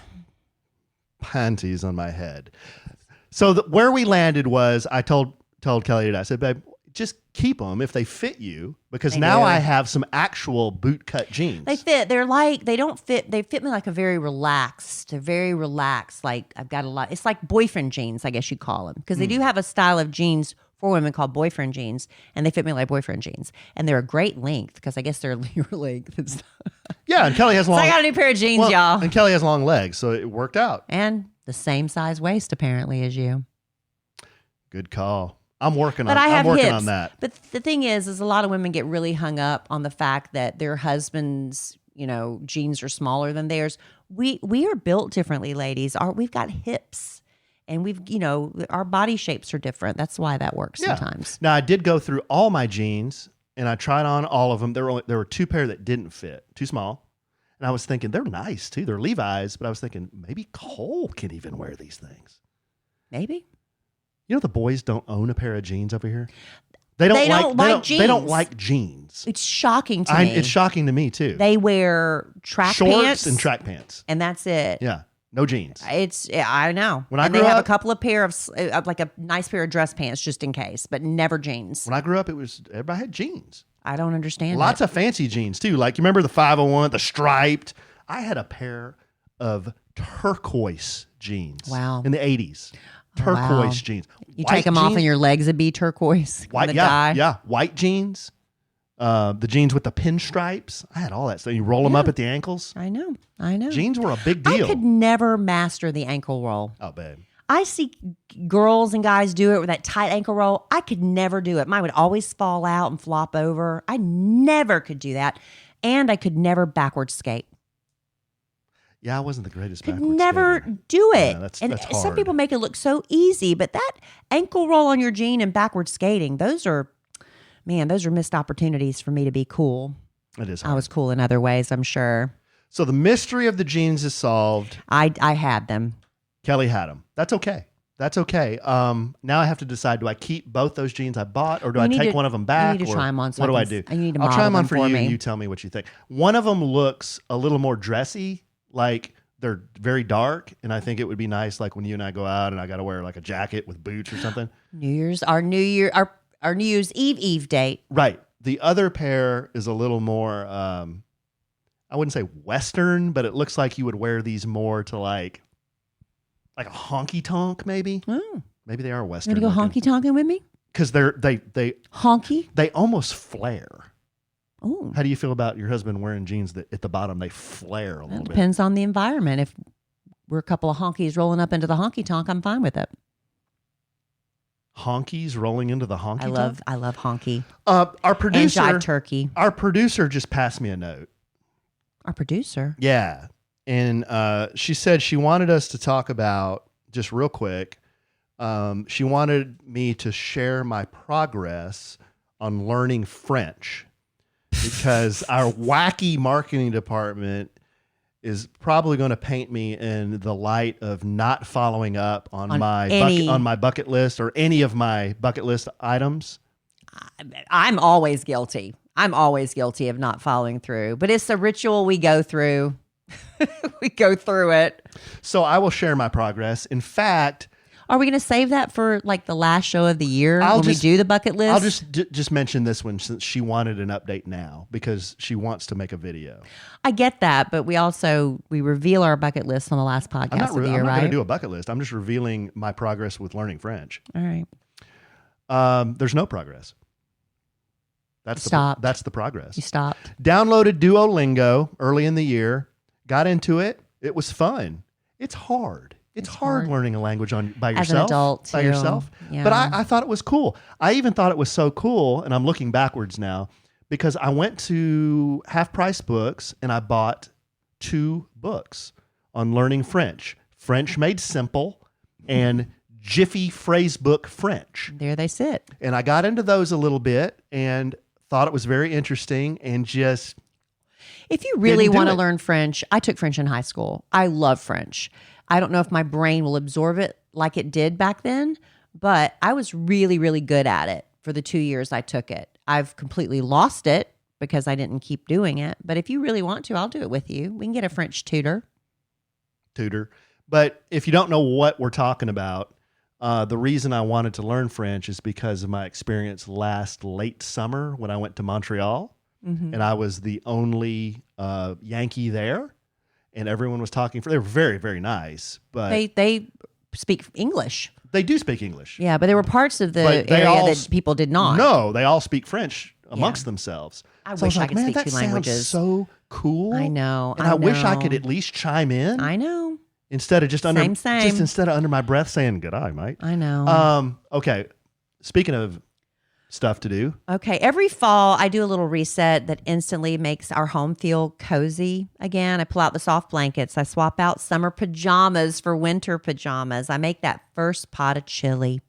Speaker 3: panties on my head. So where we landed was I told Kelly today, I said, babe, just keep them if they fit you, because now I have some actual boot cut jeans.
Speaker 2: They fit. They don't fit. They fit me like they're very relaxed. Like I've got a lot. It's like boyfriend jeans, I guess you call them, because they do have a style of jeans for women called boyfriend jeans, and they fit me like boyfriend jeans, and they're a great length because I guess they're your length and stuff.
Speaker 3: Yeah, and Kelly has long.
Speaker 2: So I got a new pair of jeans, y'all.
Speaker 3: And Kelly has long legs, so it worked out.
Speaker 2: And the same size waist apparently as you.
Speaker 3: Good call. I'm working on that.
Speaker 2: But the thing is a lot of women get really hung up on the fact that their husband's, jeans are smaller than theirs. We are built differently, ladies. We've got hips and our body shapes are different. That's why that works sometimes.
Speaker 3: Now I did go through all my jeans and I tried on all of them. There were 2 pair that didn't fit, too small. And I was thinking they're nice too. They're Levi's, but I was thinking maybe Cole can even wear these things.
Speaker 2: Maybe.
Speaker 3: The boys don't own a pair of jeans over here. They don't like jeans.
Speaker 2: It's shocking to me.
Speaker 3: It's shocking to me too.
Speaker 2: They wear shorts
Speaker 3: and track pants,
Speaker 2: and that's it.
Speaker 3: Yeah, no jeans.
Speaker 2: I know. They have a couple of pair of like a nice pair of dress pants just in case, but never jeans.
Speaker 3: When I grew up, everybody had jeans.
Speaker 2: I don't understand.
Speaker 3: Lots of fancy jeans too. Like you remember the 501, the striped. I had a pair of turquoise jeans.
Speaker 2: Wow.
Speaker 3: In the 80s. Turquoise jeans.
Speaker 2: You take them off and your legs would be turquoise.
Speaker 3: White, yeah. White jeans. The jeans with the pinstripes. I had all that stuff. You roll them up at the ankles.
Speaker 2: I know.
Speaker 3: Jeans were a big deal.
Speaker 2: I could never master the ankle roll.
Speaker 3: Oh, babe.
Speaker 2: I see girls and guys do it with that tight ankle roll. I could never do it. Mine would always fall out and flop over. I never could do that. And I could never backwards skate.
Speaker 3: Yeah, I wasn't the greatest
Speaker 2: Could
Speaker 3: backwards
Speaker 2: never
Speaker 3: skater.
Speaker 2: do it.
Speaker 3: Yeah, that's
Speaker 2: and
Speaker 3: hard.
Speaker 2: some people make it look so easy, but that ankle roll on your jean and backward skating, those are missed opportunities for me to be cool.
Speaker 3: It is hard.
Speaker 2: I was cool in other ways, I'm sure.
Speaker 3: So the mystery of the jeans is solved.
Speaker 2: I had them.
Speaker 3: Kelly had them. That's okay. That's okay. Now I have to decide, do I keep both those jeans I bought or do I take one of them back?
Speaker 2: You need to try them on.
Speaker 3: What do I do?
Speaker 2: You need to
Speaker 3: I'll try them on
Speaker 2: for
Speaker 3: for you
Speaker 2: me.
Speaker 3: and you tell me what you think. One of them looks a little more dressy, like they're very dark. And I think it would be nice, like when you and I go out and I got to wear like a jacket with boots or something.
Speaker 2: Our New Year's Eve date.
Speaker 3: Right. The other pair is a little more, I wouldn't say Western, but it looks like you would wear these more to like a honky tonk, maybe.
Speaker 2: Oh.
Speaker 3: Maybe they are
Speaker 2: You
Speaker 3: Western.
Speaker 2: want to go honky tonking with me?
Speaker 3: Because they
Speaker 2: Honky?
Speaker 3: they almost flare.
Speaker 2: Oh.
Speaker 3: How do you feel about your husband wearing jeans that at the bottom they flare a little
Speaker 2: That
Speaker 3: bit?
Speaker 2: depends on the environment. If we're a couple of honkies rolling up into the honky tonk, I'm fine with it.
Speaker 3: Honkies rolling into the honky tonk?
Speaker 2: I love honky.
Speaker 3: Our
Speaker 2: And
Speaker 3: producer,
Speaker 2: jive turkey.
Speaker 3: our producer just passed me a note.
Speaker 2: Our producer.
Speaker 3: Yeah. And she said she wanted us to talk about, just real quick, she wanted me to share my progress on learning French because our wacky marketing department is probably going to paint me in the light of not following up on my bucket list or any of my bucket list items.
Speaker 2: I'm always guilty. I'm always guilty of not following through, but it's a ritual we go through. We go through it.
Speaker 3: So I will share my progress. In fact,
Speaker 2: are we going to save that for like the last show of the year we do the bucket list?
Speaker 3: I'll just mention this one since she wanted an update now because she wants to make a video.
Speaker 2: I get that, but we reveal our bucket list on the last podcast of the year,
Speaker 3: I'm not
Speaker 2: right?
Speaker 3: going to do a bucket list. I'm just revealing my progress with learning French.
Speaker 2: All right.
Speaker 3: There's no progress. That's the progress.
Speaker 2: You stopped.
Speaker 3: Downloaded Duolingo early in the year. Got into it. It was fun. It's hard. It's hard learning a language by yourself.
Speaker 2: As an adult,
Speaker 3: by
Speaker 2: too.
Speaker 3: yourself.
Speaker 2: Yeah.
Speaker 3: But I thought it was cool. I even thought it was so cool, and I'm looking backwards now, because I went to Half Price Books and I bought 2 books on learning French. French Made Simple and Jiffy Phrasebook French.
Speaker 2: There they sit.
Speaker 3: And I got into those a little bit and thought it was very interesting and just...
Speaker 2: If you really want to
Speaker 3: it.
Speaker 2: learn French, I took French in high school. I love French. I don't know if my brain will absorb it like it did back then, but I was really, really good at it for the 2 years I took it. I've completely lost it because I didn't keep doing it. But if you really want to, I'll do it with you. We can get a French tutor.
Speaker 3: But if you don't know what we're talking about, the reason I wanted to learn French is because of my experience last late summer when I went to Montreal. Mm-hmm. And I was the only Yankee there, and everyone was talking. They were very, very nice, but
Speaker 2: they speak English.
Speaker 3: They do speak English.
Speaker 2: Yeah, but there were parts of the area that people did not.
Speaker 3: No, they all speak French amongst themselves.
Speaker 2: I wish I could speak 2 languages.
Speaker 3: So cool.
Speaker 2: I know.
Speaker 3: And I wish I could at least chime in.
Speaker 2: I know.
Speaker 3: Instead of just under
Speaker 2: same.
Speaker 3: Instead of under my breath saying "Good eye, mate."
Speaker 2: I know.
Speaker 3: Okay. Speaking of stuff to do.
Speaker 2: Okay. Every fall, I do a little reset that instantly makes our home feel cozy again. I pull out the soft blankets. I swap out summer pajamas for winter pajamas. I make that first pot of chili.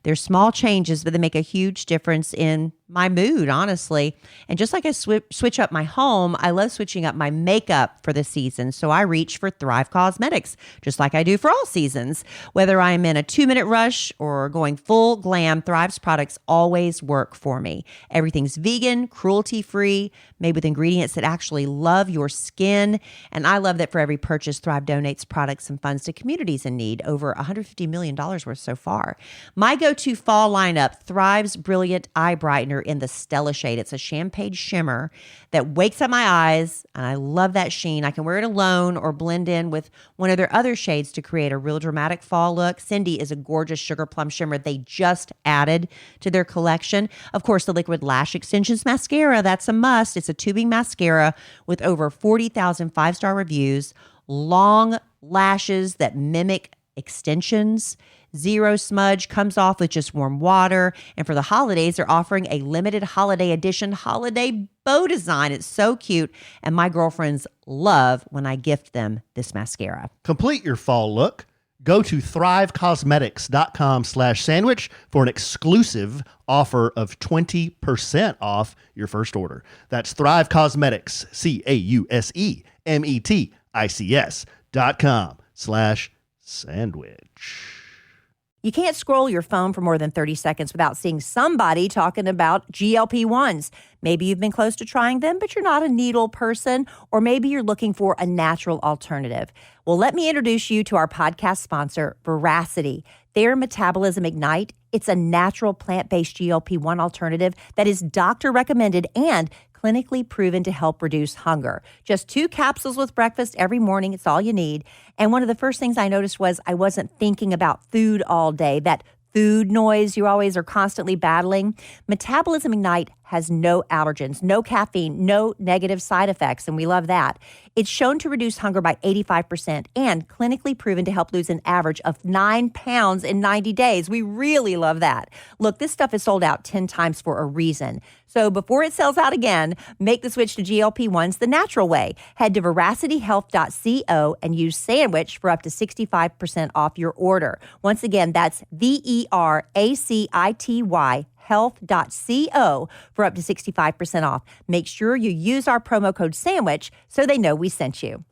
Speaker 2: They're small changes, but they make a huge difference in my mood, honestly. And just like I switch up my home, I love switching up my makeup for the season. So I reach for Thrive Cosmetics, just like I do for all seasons. Whether I'm in a 2-minute rush or going full glam, Thrive's products always work for me. Everything's vegan, cruelty-free, made with ingredients that actually love your skin. And I love that for every purchase, Thrive donates products and funds to communities in need, over $150 million worth so far. My go-to fall lineup, Thrive's Brilliant Eye Brightener in the Stella shade. It's a champagne shimmer that wakes up my eyes, and I love that sheen. I can wear it alone or blend in with one of their other shades to create a real dramatic fall look. Cindy is a gorgeous sugar plum shimmer they just added to their collection. Of course, the Liquid Lash Extensions mascara, that's a must. It's a tubing mascara with over 40,000 5-star reviews, long lashes that mimic extensions. Zero smudge, comes off with just warm water. And for the holidays, they're offering a limited holiday edition holiday bow design. It's so cute. And my girlfriends love when I gift them this mascara.
Speaker 3: Complete your fall look. Go to thrivecosmetics.com/sandwich for an exclusive offer of 20% off your first order. That's Thrive Cosmetics, CAUSEMETICS.com/sandwich.
Speaker 4: You can't scroll your phone for more than 30 seconds without seeing somebody talking about GLP-1s. Maybe you've been close to trying them, but you're not a needle person, or maybe you're looking for a natural alternative. Well, let me introduce you to our podcast sponsor, Veracity. Their Metabolism Ignite, it's a natural plant-based GLP-1 alternative that is doctor recommended and clinically proven to help reduce hunger. Just 2 capsules with breakfast every morning. It's all you need. And one of the first things I noticed was I wasn't thinking about food all day, that food noise you always are constantly battling. Metabolism Ignite has no allergens, no caffeine, no negative side effects, and we love that. It's shown to reduce hunger by 85% and clinically proven to help lose an average of 9 pounds in 90 days. We really love that. Look, this stuff is sold out 10 times for a reason. So before it sells out again, make the switch to GLP-1s the natural way. Head to veracityhealth.co and use sandwich for up to 65% off your order. Once again, that's VERACITY health.co for up to 65% off. Make sure you use our promo code SANDWICH so they know we sent you.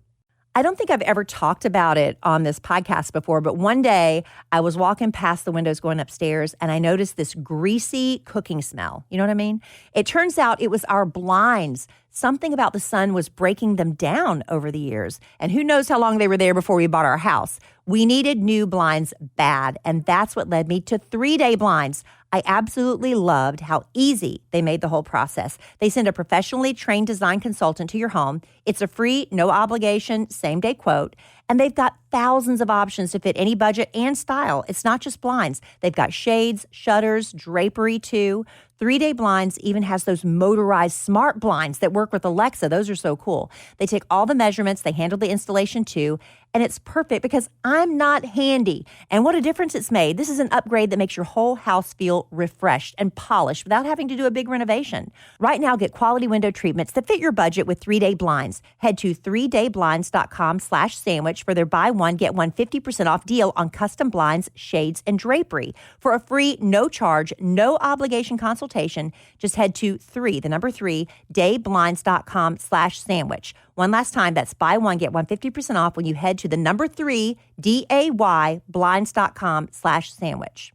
Speaker 4: I don't think I've ever talked about it on this podcast before, but one day I was walking past the windows going upstairs and I noticed this greasy cooking smell. You know what I mean? It turns out it was our blinds. Something about the sun was breaking them down over the years. And who knows how long they were there before we bought our house. We needed new blinds bad, and that's what led me to 3-Day Blinds. I absolutely loved how easy they made the whole process. They send a professionally trained design consultant to your home. It's a free, no obligation, same-day quote. And they've got thousands of options to fit any budget and style. It's not just blinds. They've got shades, shutters, drapery too. 3-Day Blinds even has those motorized smart blinds that work with Alexa. Those are so cool. They take all the measurements. They handle the installation too. And it's perfect because I'm not handy. And what a difference it's made. This is an upgrade that makes your whole house feel refreshed and polished without having to do a big renovation. Right now, get quality window treatments that fit your budget with 3-Day Blinds. Head to 3dayblinds.com/sandwich for their buy one, get one 50% off deal on custom blinds, shades, and drapery. For a free, no charge, no obligation consultation, just head to dayblinds.com/sandwich. One last time, that's buy one, get one 50% off when you head to the 3dayblinds.com/sandwich.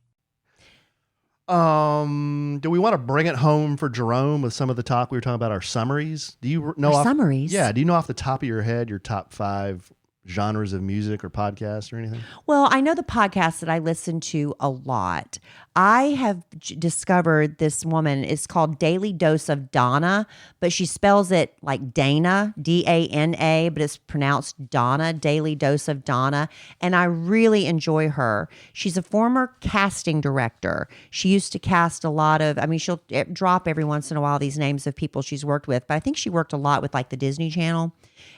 Speaker 3: Do we want to bring it home for Jerome with some of the talk we were talking about, our summaries? Do you know
Speaker 2: summaries?
Speaker 3: Yeah. Do you know off the top of your head your top 5 genres of music or podcasts or anything?
Speaker 2: Well, I know the podcasts that I listen to a lot. I have discovered this woman. It's called Daily Dose of Donna, but she spells it like Dana, D-A-N-A, but it's pronounced Donna, Daily Dose of Donna. And I really enjoy her. She's a former casting director. She used to cast a lot of, she'll drop every once in a while these names of people she's worked with, but I think she worked a lot with like the Disney Channel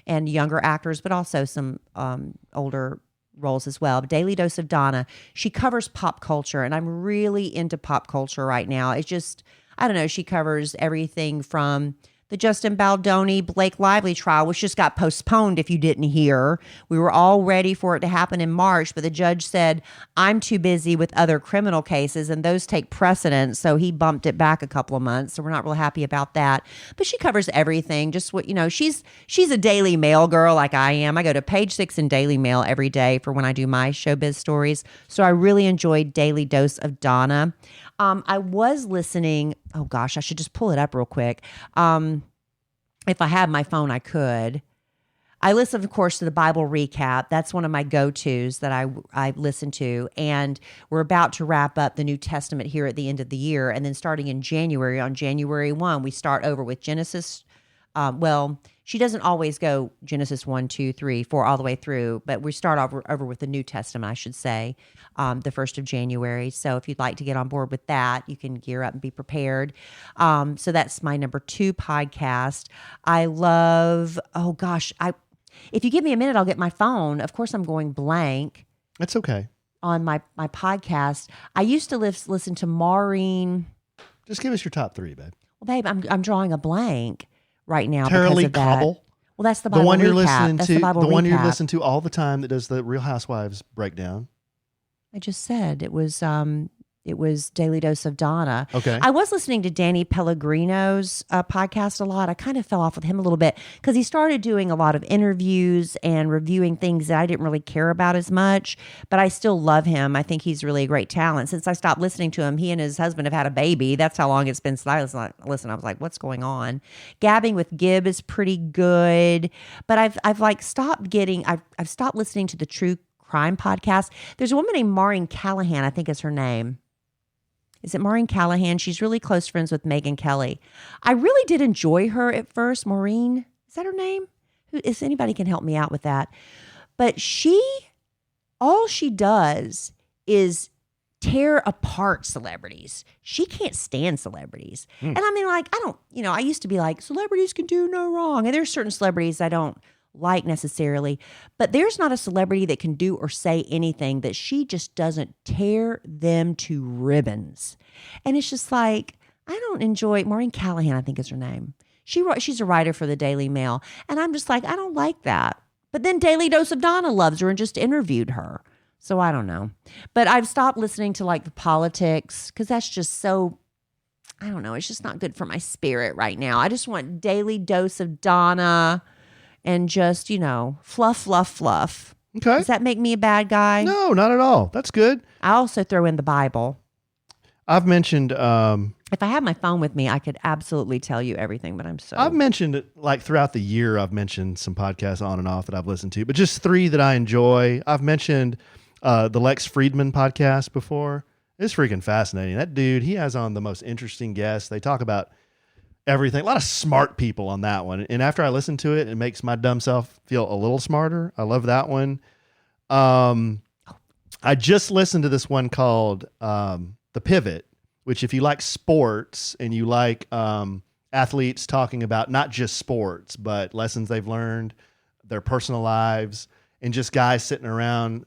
Speaker 2: and younger actors, but also some older roles as well. But Daily Dose of Donna, she covers pop culture, and I'm really into pop culture right now. It's just, I don't know, she covers everything from the Justin Baldoni, Blake Lively trial, which just got postponed if you didn't hear. We were all ready for it to happen in March, but the judge said, I'm too busy with other criminal cases and those take precedence. So he bumped it back a couple of months. So we're not real happy about that. But she covers everything. Just what, she's a Daily Mail girl like I am. I go to page 6 in Daily Mail every day for when I do my showbiz stories. So I really enjoyed Daily Dose of Donna. I was listening, oh gosh, I should just pull it up real quick. If I had my phone, I could. I listen, of course, to the Bible recap. That's one of my go-tos that I listen to. And we're about to wrap up the New Testament here at the end of the year. And then starting in January, on January 1, we start over with Genesis. She doesn't always go Genesis 1, 2, 3, 4 all the way through, but we start over with the New Testament, I should say, the 1st of January. So if you'd like to get on board with that, you can gear up and be prepared. So that's my number 2 podcast. I love, if you give me a minute, I'll get my phone. Of course, I'm going blank.
Speaker 3: That's okay.
Speaker 2: on my podcast. I used to listen to Maureen.
Speaker 3: Just give us your top 3, babe.
Speaker 2: Well, babe, I'm drawing a blank right now
Speaker 3: Tara
Speaker 2: because
Speaker 3: Lee
Speaker 2: of that.
Speaker 3: Cobble.
Speaker 2: Well, that's the Bible
Speaker 3: The one you're
Speaker 2: recap.
Speaker 3: listening
Speaker 2: That's
Speaker 3: to,
Speaker 2: the Bible
Speaker 3: the one you
Speaker 2: recap.
Speaker 3: listen to all the time that does the Real Housewives breakdown.
Speaker 2: I just said it was Daily Dose of Donna.
Speaker 3: Okay.
Speaker 2: I was listening to Danny Pellegrino's podcast a lot. I kind of fell off with him a little bit because he started doing a lot of interviews and reviewing things that I didn't really care about as much, but I still love him. I think he's really a great talent. Since I stopped listening to him, he and his husband have had a baby. That's how long it's been since I listened. I was like, what's going on? Gabbing with Gib is pretty good, but I've like stopped getting, I've stopped listening to the true crime podcast. There's a woman named Maureen Callahan, I think is her name. Is it Maureen Callahan? She's really close friends with Megyn Kelly. I really did enjoy her at first. Maureen, is that her name? If anybody can help me out with that. But all she does is tear apart celebrities. She can't stand celebrities. And I mean, like, I used to be like, celebrities can do no wrong. And there's certain celebrities I don't like necessarily, but there's not a celebrity that can do or say anything that she just doesn't tear them to ribbons. And it's just like, I don't enjoy Maureen Callahan, I think is her name. She's a writer for the Daily Mail. And I'm just like, I don't like that. But then Daily Dose of Donna loves her and just interviewed her. So I don't know. But I've stopped listening to like the politics because that's just so, I don't know. It's just not good for my spirit right now. I just want Daily Dose of Donna and just, fluff, fluff, fluff.
Speaker 3: Okay.
Speaker 2: Does that make me a bad guy?
Speaker 3: No, not at all. That's good.
Speaker 2: I also throw in the Bible.
Speaker 3: I've mentioned...
Speaker 2: if I had my phone with me, I could absolutely tell you everything, but
Speaker 3: I've mentioned it, like throughout the year, I've mentioned some podcasts on and off that I've listened to, but just 3 that I enjoy. I've mentioned the Lex Friedman podcast before. It's freaking fascinating. That dude, he has on the most interesting guests. They talk about everything. A lot of smart people on that one. And after I listen to it, it makes my dumb self feel a little smarter. I love that one. I just listened to this one called The Pivot, which if you like sports and you like athletes talking about not just sports, but lessons they've learned, their personal lives, and just guys sitting around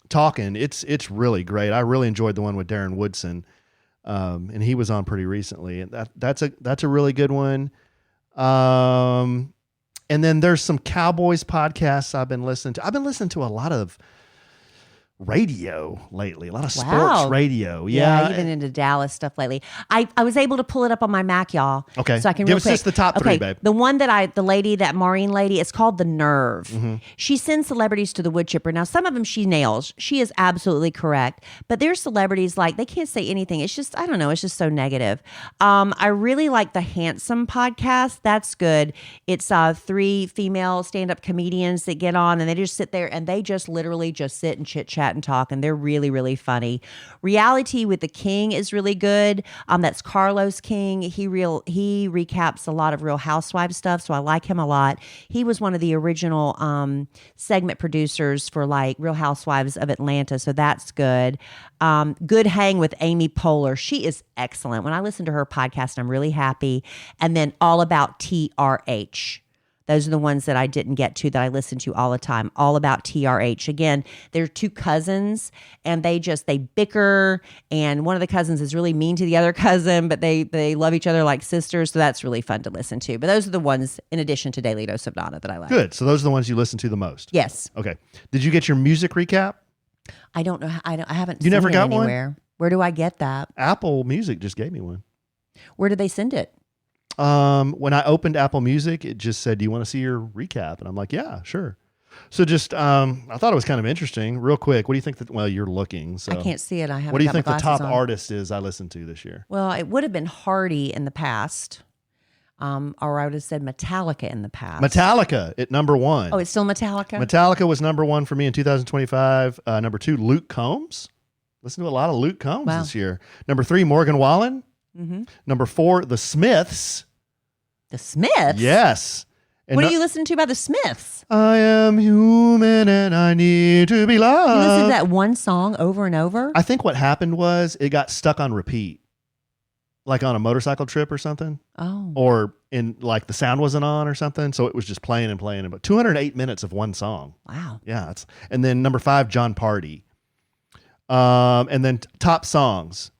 Speaker 3: talking, it's really great. I really enjoyed the one with Darren Woodson. And he was on pretty recently, and that's a really good one. And then there's some Cowboys podcasts I've been listening to. I've been listening to a lot of radio lately, a lot of sports radio. Yeah.
Speaker 2: You've been into Dallas stuff lately. I was able to pull it up on my Mac, y'all.
Speaker 3: Okay.
Speaker 2: So I can
Speaker 3: give
Speaker 2: real
Speaker 3: us
Speaker 2: quick.
Speaker 3: just the top 3, babe.
Speaker 2: The one that that Maureen lady, it's called The Nerve.
Speaker 3: Mm-hmm.
Speaker 2: She sends celebrities to the wood chipper. Now, some of them she nails. She is absolutely correct. But there's celebrities like they can't say anything. It's just, I don't know. It's just so negative. I really like the Handsome podcast. That's good. It's 3 female stand-up comedians that get on and they just sit there and they just literally just sit and chit chat and talk, and they're really, really funny. Reality with the King is really good. That's Carlos King. He recaps a lot of Real Housewives stuff, so I like him a lot. He was one of the original segment producers for like Real Housewives of Atlanta, so that's good. Good Hang with Amy Poehler. She is excellent. When I listen to her podcast, I'm really happy. And then All About TRH. Those are the ones that I didn't get to that I listen to all the time. All About TRH. Again, they're 2 cousins and they bicker, and one of the cousins is really mean to the other cousin, but they love each other like sisters. So that's really fun to listen to. But those are the ones in addition to Daily Dose of Donna that I like.
Speaker 3: Good. So those are the ones you listen to the most.
Speaker 2: Yes.
Speaker 3: Okay. Did you get your music recap?
Speaker 2: I don't know. I haven't
Speaker 3: You
Speaker 2: seen
Speaker 3: never
Speaker 2: it
Speaker 3: got
Speaker 2: anywhere.
Speaker 3: one?
Speaker 2: Where do I get that?
Speaker 3: Apple Music just gave me one.
Speaker 2: Where did they send it?
Speaker 3: When I opened Apple Music, it just said, "Do you want to see your recap?" And I'm like, "Yeah, sure." So just, I thought it was kind of interesting. Real quick, what do you think well, you're looking, so
Speaker 2: I can't see it. I haven't.
Speaker 3: What do you
Speaker 2: got my
Speaker 3: think the
Speaker 2: glasses
Speaker 3: top
Speaker 2: on.
Speaker 3: artist is I listened to this year?
Speaker 2: Well, it would have been Hardy in the past, or I would have said Metallica in the past.
Speaker 3: Metallica at number 1.
Speaker 2: Oh, it's still Metallica?
Speaker 3: Metallica was number 1 for me in 2025. Number 2, Luke Combs. Listen to a lot of Luke Combs this year. Number 3, Morgan Wallen.
Speaker 2: Mm-hmm.
Speaker 3: Number 4, The Smiths.
Speaker 2: The Smiths?
Speaker 3: Yes. And
Speaker 2: what do you listen to by the Smiths?
Speaker 3: I am human and I need to be loved.
Speaker 2: You listen to that one song over and over?
Speaker 3: I think what happened was it got stuck on repeat. like on a motorcycle trip or something,
Speaker 2: Oh,
Speaker 3: or in like the sound wasn't on or something. So it was just playing and playing. But 208 minutes of one song.
Speaker 2: wow.
Speaker 3: Yeah. And then number 5, John Party. And then top songs.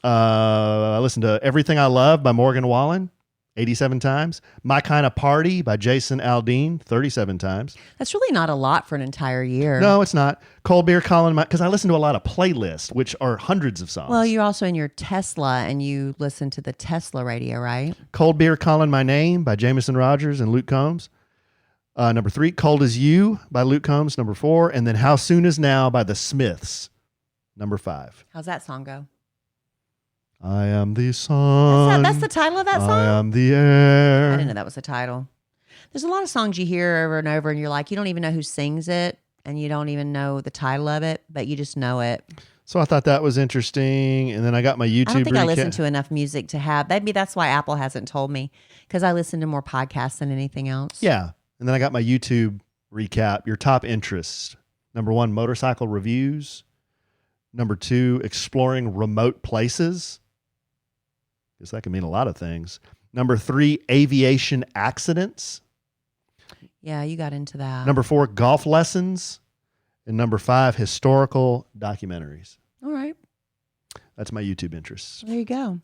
Speaker 3: I listened to Everything I Love by Morgan Wallen 87 times. My Kind of Party by Jason Aldean 37 times.
Speaker 2: That's really not a lot for an entire year.
Speaker 3: No, it's not. Cold Beer Calling My, because I listen to a lot of playlists, which are hundreds of songs.
Speaker 2: Well, you're also in your Tesla and you listen to the Tesla radio, right?
Speaker 3: Cold Beer Calling My Name by Jameson Rogers and Luke Combs. Number 3, Cold As You by Luke Combs. Number 4, and then How Soon Is Now by the Smiths. Number 5.
Speaker 2: How's that song go?
Speaker 3: I am the sun.
Speaker 2: That's the title of that song?
Speaker 3: I am the air.
Speaker 2: I didn't know that was the title. There's a lot of songs you hear over and over and you're like, you don't even know who sings it and you don't even know the title of it, but you just know it.
Speaker 3: So I thought that was interesting. And then I got my YouTube
Speaker 2: I don't think I
Speaker 3: recap.
Speaker 2: listen to enough music to have. Maybe that's why Apple hasn't told me, because I listen to more podcasts than anything else.
Speaker 3: Yeah. And then I got my YouTube recap. Your top interests. Number 1, motorcycle reviews. Number 2, exploring remote places. Guess that can mean a lot of things. Number 3, aviation accidents.
Speaker 2: Yeah, you got into that.
Speaker 3: Number 4, golf lessons. And number 5, historical documentaries.
Speaker 2: All right.
Speaker 3: That's my YouTube interests.
Speaker 2: There you go.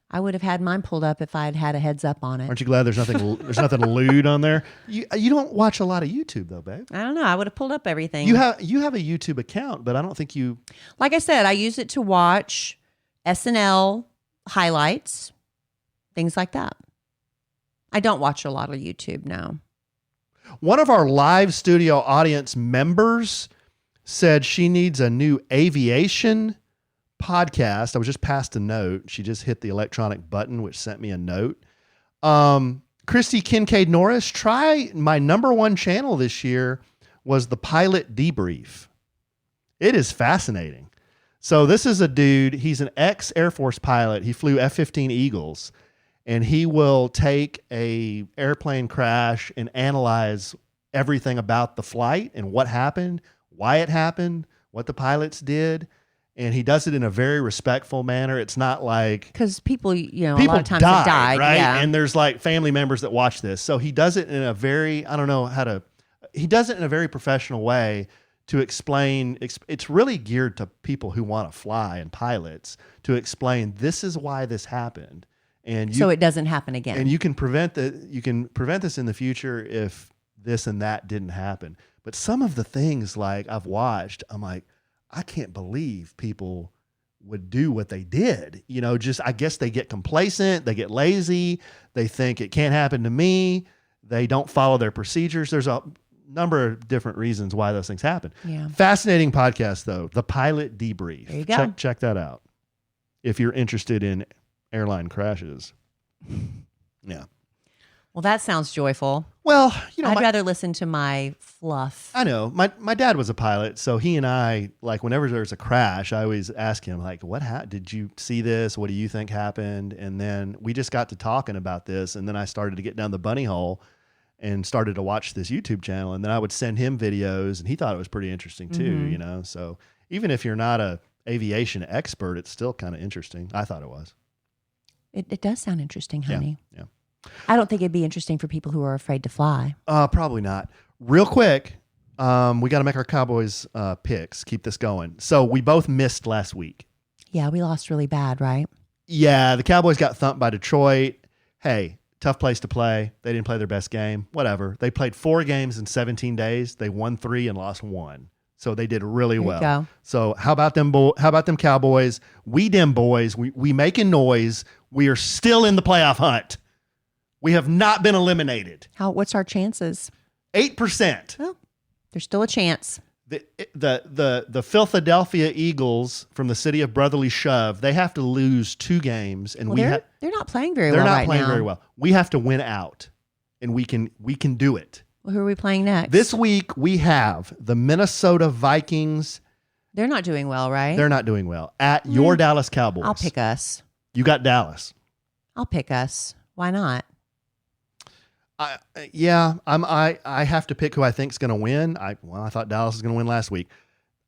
Speaker 2: I would have had mine pulled up if I had had a heads up on it.
Speaker 3: Aren't you glad there's nothing lewd on there? You don't watch a lot of YouTube though, babe.
Speaker 2: I don't know. I would have pulled up everything.
Speaker 3: You have a YouTube account, but I don't think you.
Speaker 2: Like I said, I use it to watch SNL highlights, things like that. I don't watch a lot of YouTube now.
Speaker 3: One of our live studio audience members said she needs a new aviation podcast. I was just passed a note. She just hit the electronic button, which sent me a note. Christy Kincaid Norris, try my number 1 channel this year was the Pilot Debrief. It is fascinating. So this is a dude, he's an ex-Air Force pilot. He flew F-15 Eagles, and he will take a airplane crash and analyze everything about the flight and what happened, why it happened, what the pilots did. And he does it in a very respectful manner. It's not like
Speaker 2: because people, a lot of times have died,
Speaker 3: right?
Speaker 2: Yeah.
Speaker 3: And there's like family members that watch this. So he does it in a very, he does it in a very professional way to explain. It's really geared to people who want to fly and pilots to explain this is why this happened, and
Speaker 2: so it doesn't happen again.
Speaker 3: And you can prevent this in the future if this and that didn't happen. But some of the things like I've watched, I'm like, I can't believe people would do what they did. I guess they get complacent, they get lazy, they think it can't happen to me, they don't follow their procedures. There's a number of different reasons why those things happen.
Speaker 2: Yeah.
Speaker 3: Fascinating podcast though, the Pilot Debrief.
Speaker 2: There you go.
Speaker 3: Check that out if you're interested in airline crashes. Yeah.
Speaker 2: Well, that sounds joyful.
Speaker 3: Well,
Speaker 2: I'd rather listen to my fluff.
Speaker 3: I know. My dad was a pilot, so he and I, like, whenever there's a crash, I always ask him, like, did you see this? What do you think happened? And then we just got to talking about this, and then I started to get down the bunny hole and started to watch this YouTube channel, and then I would send him videos, and he thought it was pretty interesting too, So even if you're not a aviation expert, it's still kind of interesting. I thought it was.
Speaker 2: It does sound interesting, honey.
Speaker 3: Yeah.
Speaker 2: I don't think it'd be interesting for people who are afraid to fly.
Speaker 3: Probably not. Real quick, we got to make our Cowboys picks. Keep this going. So we both missed last week.
Speaker 2: Yeah, we lost really bad, right?
Speaker 3: Yeah, the Cowboys got thumped by Detroit. Hey, tough place to play. They didn't play their best game. Whatever. They played 4 games in 17 days. They won 3 and lost 1. So they did really well.
Speaker 2: Go.
Speaker 3: So how about them? How about them Cowboys? We them boys. We making noise. We are still in the playoff hunt. We have not been eliminated.
Speaker 2: What's our chances?
Speaker 3: 8%.
Speaker 2: Well, there's still a chance.
Speaker 3: The Philadelphia Eagles from the city of brotherly shove, they have to lose 2 games, and
Speaker 2: they're not playing very well
Speaker 3: They're
Speaker 2: right
Speaker 3: not playing
Speaker 2: now.
Speaker 3: very well. We have to win out, and we can do it.
Speaker 2: Well, who are we playing next?
Speaker 3: This week we have the Minnesota Vikings.
Speaker 2: They're not doing well, right?
Speaker 3: They're not doing well at your Dallas Cowboys.
Speaker 2: I'll pick us.
Speaker 3: You got Dallas.
Speaker 2: I'll pick us. Why not?
Speaker 3: I have to pick who I think is going to win. I thought Dallas was going to win last week.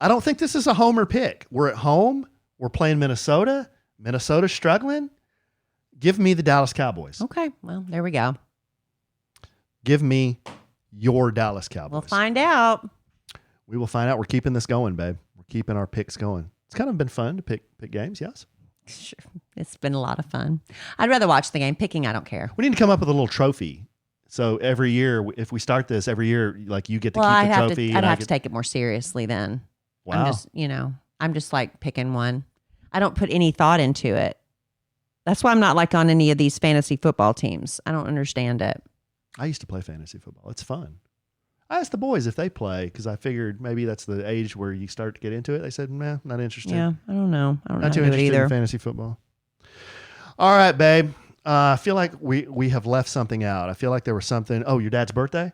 Speaker 3: I don't think this is a homer pick. We're at home. We're playing Minnesota. Minnesota's struggling. Give me the Dallas Cowboys.
Speaker 2: Okay. Well, there we go.
Speaker 3: Give me your Dallas Cowboys.
Speaker 2: We'll find out.
Speaker 3: We will find out. We're keeping this going, babe. We're keeping our picks going. It's kind of been fun to pick games, yes?
Speaker 2: Sure. It's been a lot of fun. I'd rather watch the game. Picking, I don't care.
Speaker 3: We need to come up with a little trophy. So every year, if we start this, every year, like you get to keep the trophy.
Speaker 2: I'd have to take it more seriously then.
Speaker 3: Wow.
Speaker 2: I'm just like picking one. I don't put any thought into it. That's why I'm not like on any of these fantasy football teams. I don't understand it.
Speaker 3: I used to play fantasy football. It's fun. I asked the boys if they play because I figured maybe that's the age where you start to get into it. They said, nah, not interested.
Speaker 2: Yeah, I don't know. I don't know
Speaker 3: not too
Speaker 2: how to do it
Speaker 3: interested
Speaker 2: either.
Speaker 3: in fantasy football. All right, babe. I feel like we have left something out. I feel like there was something. Oh, your dad's birthday?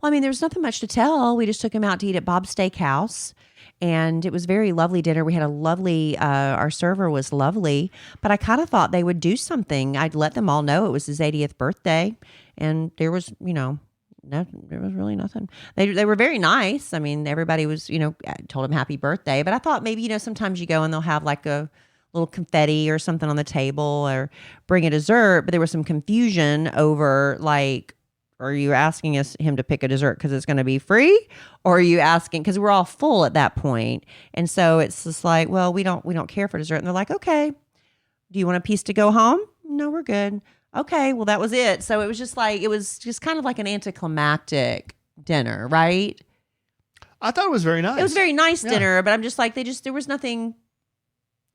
Speaker 2: Well, I mean, there's nothing much to tell. We just took him out to eat at Bob's Steakhouse. And it was a very lovely dinner. We had a lovely, our server was lovely, but I kind of thought they would do something. I'd let them all know it was his 80th birthday. And there was, there was really nothing. They were very nice. I mean, everybody was, told him happy birthday. But I thought maybe, sometimes you go and they'll have like a little confetti or something on the table or bring a dessert. But there was some confusion over like, are you asking him to pick a dessert because it's going to be free? Or are you asking, because we're all full at that point. And so it's just like, well, we don't care for dessert. And they're like, okay, do you want a piece to go home? No, we're good. Okay, well, that was it. So it was just kind of like an anticlimactic dinner, right?
Speaker 3: I thought it was very nice.
Speaker 2: It was a very nice dinner, but I'm just like, there was nothing.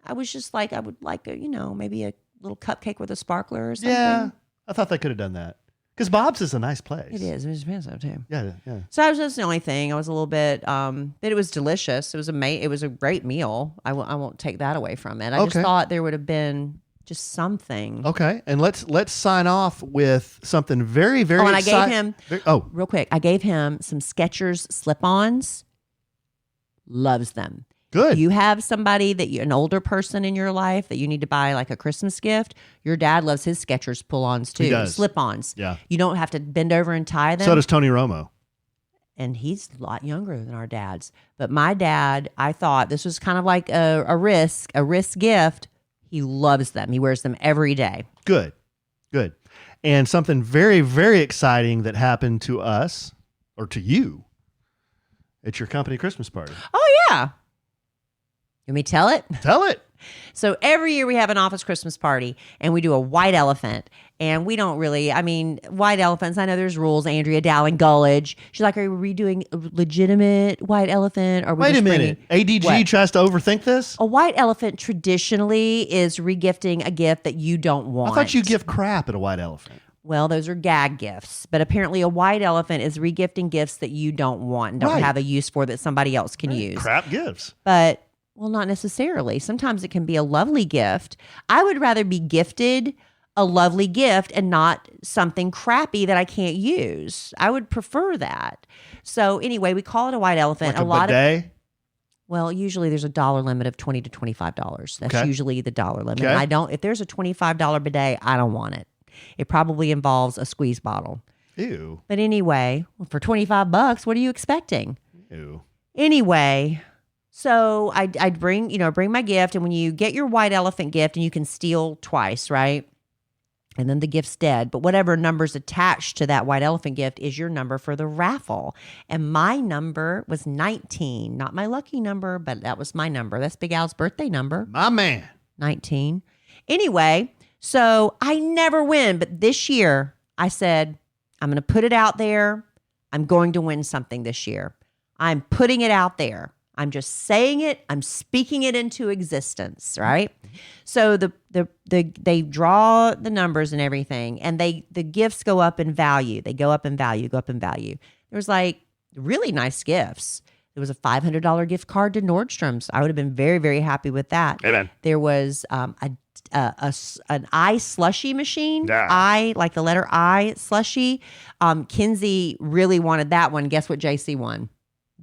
Speaker 2: I was just like, I would like maybe a little cupcake with a sparkler or something.
Speaker 3: Yeah, I thought they could have done that. Because Bob's is a nice place.
Speaker 2: It is. It was expensive too.
Speaker 3: Yeah.
Speaker 2: So that was just the only thing. I was a little bit, but it was delicious. It was a great meal. I won't take that away from it. I just thought there would have been just something.
Speaker 3: Okay, and let's sign off with something very, very.
Speaker 2: Oh, and I gave him.
Speaker 3: Real
Speaker 2: quick, I gave him some Skechers slip-ons. Loves them.
Speaker 3: Good.
Speaker 2: You have somebody an older person in your life that you need to buy like a Christmas gift. Your dad loves his Skechers pull-ons too.
Speaker 3: He does.
Speaker 2: Slip-ons.
Speaker 3: Yeah.
Speaker 2: You don't have to bend over and tie them.
Speaker 3: So does Tony Romo.
Speaker 2: And he's a lot younger than our dads. But my dad, I thought this was kind of like a risk gift. He loves them. He wears them every day.
Speaker 3: Good. And something very, very exciting that happened to us or to you at your company Christmas party.
Speaker 2: Oh, yeah. Let me tell it.
Speaker 3: Tell it.
Speaker 2: So every year we have an office Christmas party and we do a white elephant. And we don't really, white elephants, I know there's rules. Andrea Dowling Gullidge. She's like, are we doing a legitimate white elephant? Or
Speaker 3: Wait a minute. ADG tries to overthink this?
Speaker 2: A white elephant traditionally is regifting a gift that you don't want.
Speaker 3: I thought you give crap at a white elephant.
Speaker 2: Well, those are gag gifts. But apparently a white elephant is regifting gifts that you don't want and don't have a use for that somebody else can use.
Speaker 3: Crap gifts.
Speaker 2: But... well, not necessarily. Sometimes it can be a lovely gift. I would rather be gifted a lovely gift and not something crappy that I can't use. I would prefer that. So anyway, we call it a white elephant.
Speaker 3: Like a bidet?
Speaker 2: Well, usually there's a dollar limit of $20 to $25. That's usually the dollar limit.
Speaker 3: Okay.
Speaker 2: And if there's a $25 bidet, I don't want it. It probably involves a squeeze bottle.
Speaker 3: Ew.
Speaker 2: But anyway, for $25, what are you expecting?
Speaker 3: Ew.
Speaker 2: Anyway, so I'd bring my gift, and when you get your white elephant gift, and you can steal twice, right? And then the gift's dead. But whatever number's attached to that white elephant gift is your number for the raffle. And my number was 19. Not my lucky number, but that was my number. That's Big Al's birthday number.
Speaker 3: My man.
Speaker 2: 19. Anyway, so I never win. But this year, I said, I'm going to put it out there. I'm going to win something this year. I'm putting it out there. I'm just saying it. I'm speaking it into existence, right? So they draw the numbers and everything, and the gifts go up in value. They go up in value. There was like really nice gifts. There was a $500 gift card to Nordstrom's. I would have been very, very happy with that.
Speaker 3: Amen.
Speaker 2: There was an I slushy machine.
Speaker 3: Yeah.
Speaker 2: I, like the letter I, slushy. Kinsey really wanted that one. Guess what JC won?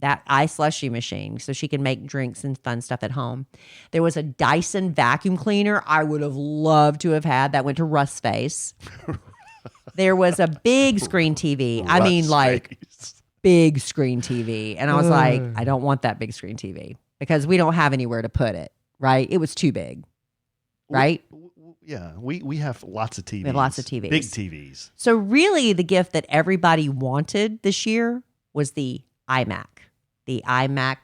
Speaker 2: That ice slushy machine, so she can make drinks and fun stuff at home. There was a Dyson vacuum cleaner. I would have loved to have had. That went to Russ Face. There was a big screen TV. I mean, like big screen TV. And I was like, I don't want that big screen TV because we don't have anywhere to put it, right? It was too big. right?
Speaker 3: Yeah, we have lots of TVs.
Speaker 2: We have lots of TVs.
Speaker 3: Big TVs.
Speaker 2: So really the gift that everybody wanted this year was the iMac. The iMac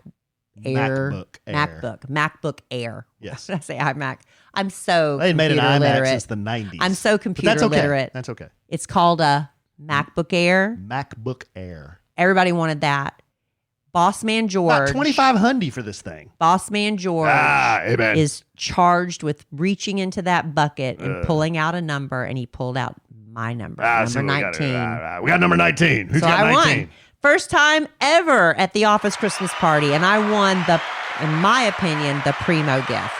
Speaker 2: Air. MacBook Air.
Speaker 3: Yes.
Speaker 2: When I say iMac, I'm so
Speaker 3: They made an
Speaker 2: computer
Speaker 3: iMac
Speaker 2: literate.
Speaker 3: since the 90s.
Speaker 2: I'm so
Speaker 3: But
Speaker 2: computer
Speaker 3: that's okay.
Speaker 2: literate.
Speaker 3: That's okay.
Speaker 2: It's called a MacBook Air.
Speaker 3: MacBook Air.
Speaker 2: Everybody wanted that. Boss Man
Speaker 3: About
Speaker 2: George.
Speaker 3: $2,500 for this thing.
Speaker 2: Boss Man George
Speaker 3: Amen.
Speaker 2: is charged with reaching into that bucket and pulling out a number, and he pulled out my number, number 19.
Speaker 3: We got number 19. Who's
Speaker 2: So
Speaker 3: got
Speaker 2: I
Speaker 3: 19?
Speaker 2: won. First time ever at the office Christmas party, and I won in my opinion, the primo gift.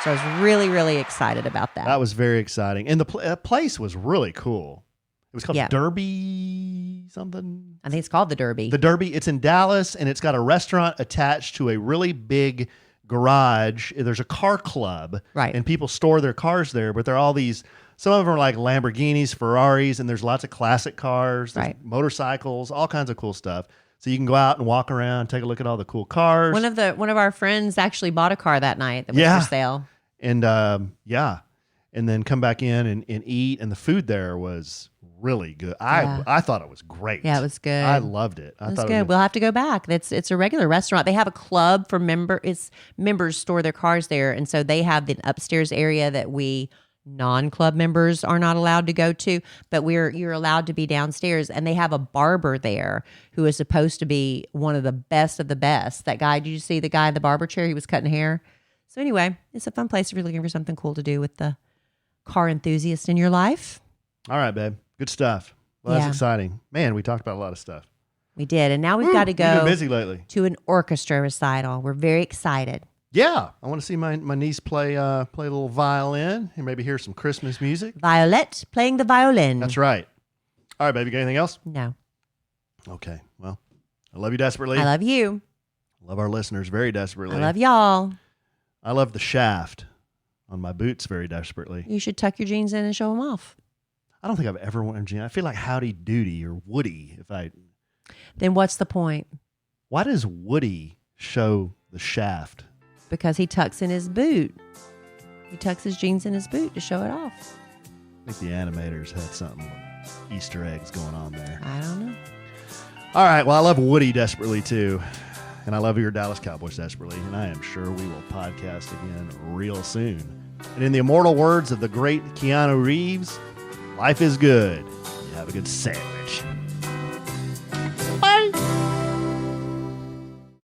Speaker 2: So I was really, really excited about that.
Speaker 3: That was very exciting. And the place was really cool. It was called
Speaker 2: Yeah.
Speaker 3: Derby something.
Speaker 2: I think it's called the Derby.
Speaker 3: The Derby. It's in Dallas, and it's got a restaurant attached to a really big garage. There's a car club.
Speaker 2: Right.
Speaker 3: And people store their cars there, but they're all these, some of them are like Lamborghinis, Ferraris, and there's lots of classic cars, there's
Speaker 2: Right.
Speaker 3: motorcycles, all kinds of cool stuff. So you can go out and walk around, take a look at all the cool cars.
Speaker 2: One of our friends actually bought a car that night that was
Speaker 3: Yeah.
Speaker 2: for sale.
Speaker 3: And and then come back in and eat. And the food there was really good. I thought it was great.
Speaker 2: Yeah, it was good.
Speaker 3: I loved it. I
Speaker 2: It was
Speaker 3: thought
Speaker 2: good.
Speaker 3: it was
Speaker 2: We'll have to go back. It's a regular restaurant. They have a club for members store their cars there, and so they have the upstairs area that we non-club members are not allowed to go to, but you're allowed to be downstairs. And they have a barber there who is supposed to be one of the best of the best. That guy, did you see the guy in the barber chair? He was cutting hair. So anyway, it's a fun place if you're looking for something cool to do with the car enthusiast in your life.
Speaker 3: All right, babe. Good stuff. Well, that's
Speaker 2: Yeah.
Speaker 3: exciting. Man, we talked about a lot of stuff.
Speaker 2: We did, and now we've got to
Speaker 3: We've been
Speaker 2: go
Speaker 3: busy lately.
Speaker 2: to an orchestra recital. We're very excited.
Speaker 3: Yeah, I want to see my niece play a little violin and maybe hear some Christmas music.
Speaker 2: Violet playing the violin.
Speaker 3: That's right. All right, baby. You got anything else?
Speaker 2: No,
Speaker 3: Okay. Well, I love you desperately.
Speaker 2: I love you.
Speaker 3: Love our listeners very desperately.
Speaker 2: I love y'all.
Speaker 3: I love the shaft on my boots very desperately.
Speaker 2: You should tuck your jeans in and show them off.
Speaker 3: I don't think I've ever worn jeans. I feel like Howdy Doody or Woody.
Speaker 2: Then what's the point?
Speaker 3: Why does Woody show the shaft?
Speaker 2: Because he tucks in his boot. He tucks his jeans in his boot to show it off.
Speaker 3: I think the animators had something Easter eggs going on there.
Speaker 2: I don't know.
Speaker 3: All right. Well, I love Woody desperately too. And I love your Dallas Cowboys desperately. And I am sure we will podcast again real soon. And in the immortal words of the great Keanu Reeves, life is good. You have a good sandwich.